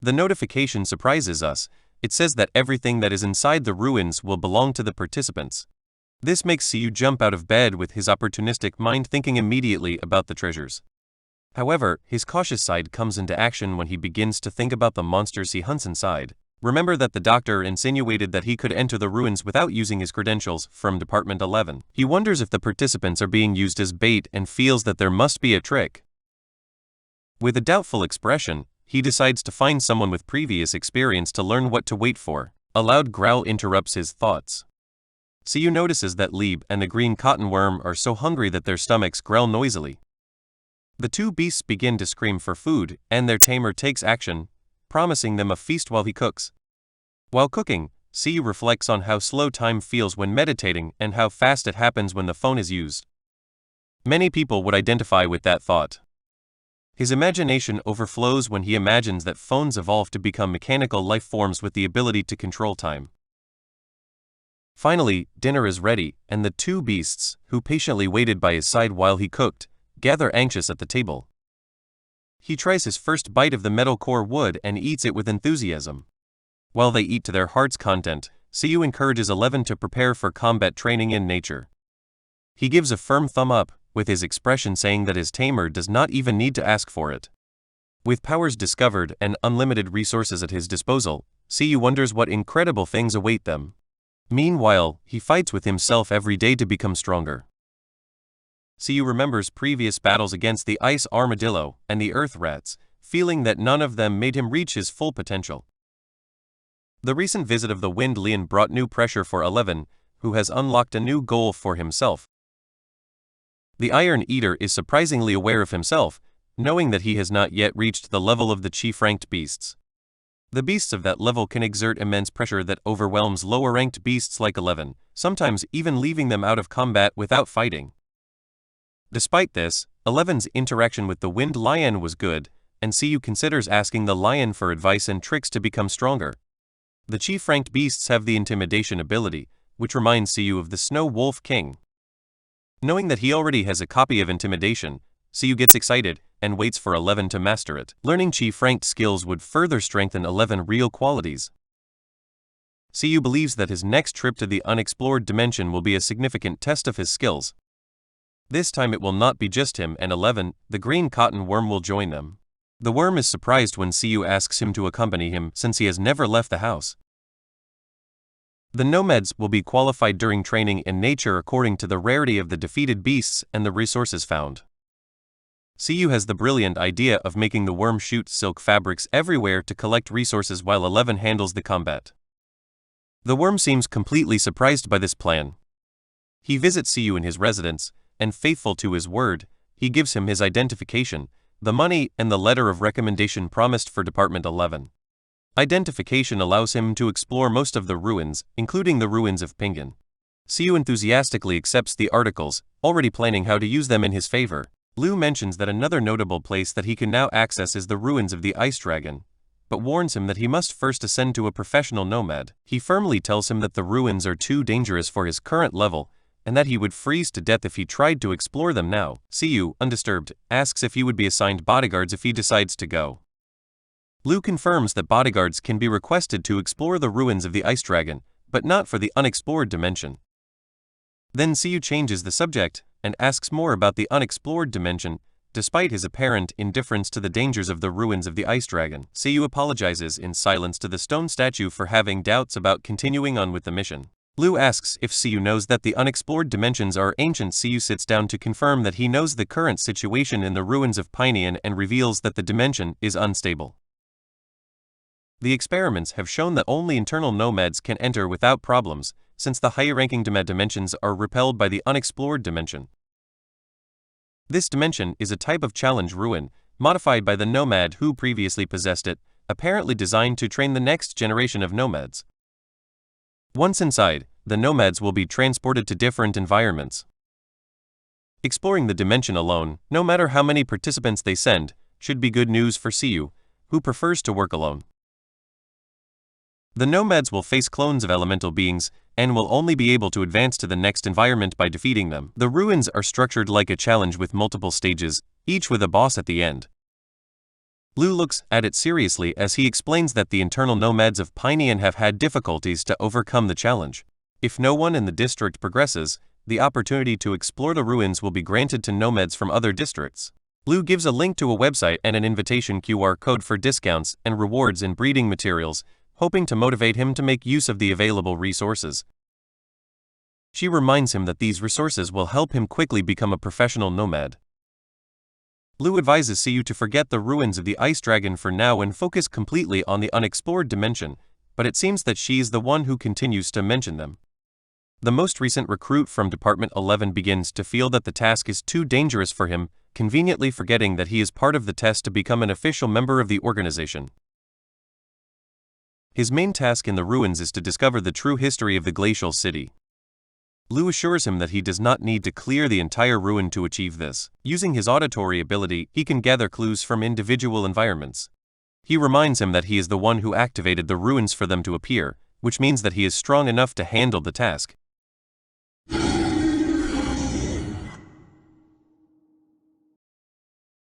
The notification surprises us. It says that everything that is inside the ruins will belong to the participants. This makes CU jump out of bed with his opportunistic mind thinking immediately about the treasures. However, his cautious side comes into action when he begins to think about the monsters he hunts inside. Remember that the doctor insinuated that he could enter the ruins without using his credentials from Department 11. He wonders if the participants are being used as bait and feels that there must be a trick. With a doubtful expression, he decides to find someone with previous experience to learn what to wait for. A loud growl interrupts his thoughts. CU notices that Lieb and the green cotton worm are so hungry that their stomachs growl noisily. The two beasts begin to scream for food, and their tamer takes action, promising them a feast while he cooks. While cooking, CU reflects on how slow time feels when meditating and how fast it happens when the phone is used. Many people would identify with that thought. His imagination overflows when he imagines that phones evolve to become mechanical life forms with the ability to control time. Finally, dinner is ready, and the two beasts, who patiently waited by his side while he cooked, gather anxious at the table. He tries his first bite of the metal core wood and eats it with enthusiasm. While they eat to their heart's content, Siyu encourages 11 to prepare for combat training in nature. He gives a firm thumb up, with his expression saying that his tamer does not even need to ask for it. With powers discovered and unlimited resources at his disposal, Siyu wonders what incredible things await them. Meanwhile, he fights with himself every day to become stronger. Siyu remembers previous battles against the ice armadillo and the earth rats, feeling that none of them made him reach his full potential. The recent visit of the wind lion brought new pressure for 11, who has unlocked a new goal for himself. The Iron Eater is surprisingly aware of himself, knowing that he has not yet reached the level of the chief-ranked beasts. The beasts of that level can exert immense pressure that overwhelms lower-ranked beasts like 11, sometimes even leaving them out of combat without fighting. Despite this, 11's interaction with the Wind Lion was good, and Siyu considers asking the lion for advice and tricks to become stronger. The chief-ranked beasts have the intimidation ability, which reminds Siyu of the Snow Wolf King. Knowing that he already has a copy of intimidation, Siyu gets excited and waits for 11 to master it. Learning chief-ranked skills would further strengthen 11's real qualities. Siyu believes that his next trip to the unexplored dimension will be a significant test of his skills. This time it will not be just him and 11, the green cotton worm will join them. The worm is surprised when Siyu asks him to accompany him since he has never left the house. The nomads will be qualified during training in nature according to the rarity of the defeated beasts and the resources found. Siyu has the brilliant idea of making the worm shoot silk fabrics everywhere to collect resources while 11 handles the combat. The worm seems completely surprised by this plan. He visits Siyu in his residence, and faithful to his word, he gives him his identification, the money and the letter of recommendation promised for Department 11. Identification allows him to explore most of the ruins, including the ruins of Pingan. Siyu enthusiastically accepts the articles, already planning how to use them in his favor. Liu mentions that another notable place that he can now access is the ruins of the Ice Dragon, but warns him that he must first ascend to a professional nomad. He firmly tells him that the ruins are too dangerous for his current level, and that he would freeze to death if he tried to explore them now. Siyu, undisturbed, asks if he would be assigned bodyguards if he decides to go. Liu confirms that bodyguards can be requested to explore the ruins of the Ice Dragon, but not for the unexplored dimension. Then Siyu changes the subject and asks more about the unexplored dimension, despite his apparent indifference to the dangers of the ruins of the Ice Dragon. Siyu apologizes in silence to the stone statue for having doubts about continuing on with the mission. Liu asks if Siyu knows that the unexplored dimensions are ancient. Siyu sits down to confirm that he knows the current situation in the ruins of Pinean and reveals that the dimension is unstable. The experiments have shown that only internal nomads can enter without problems, since the higher-ranking dimensions are repelled by the unexplored dimension. This dimension is a type of challenge ruin, modified by the nomad who previously possessed it, apparently designed to train the next generation of nomads. Once inside, the nomads will be transported to different environments. Exploring the dimension alone, no matter how many participants they send, should be good news for Siyu, who prefers to work alone. The nomads will face clones of elemental beings, and will only be able to advance to the next environment by defeating them. The ruins are structured like a challenge with multiple stages, each with a boss at the end. Liu looks at it seriously as he explains that the internal nomads of Pinean have had difficulties to overcome the challenge. If no one in the district progresses, the opportunity to explore the ruins will be granted to nomads from other districts. Liu gives a link to a website and an invitation QR code for discounts and rewards in breeding materials, hoping to motivate him to make use of the available resources. She reminds him that these resources will help him quickly become a professional nomad. Liu advises Siyu to forget the ruins of the Ice Dragon for now and focus completely on the unexplored dimension, but it seems that she is the one who continues to mention them. The most recent recruit from Department 11 begins to feel that the task is too dangerous for him, conveniently forgetting that he is part of the test to become an official member of the organization. His main task in the ruins is to discover the true history of the glacial city. Liu assures him that he does not need to clear the entire ruin to achieve this. Using his auditory ability, he can gather clues from individual environments. He reminds him that he is the one who activated the ruins for them to appear, which means that he is strong enough to handle the task.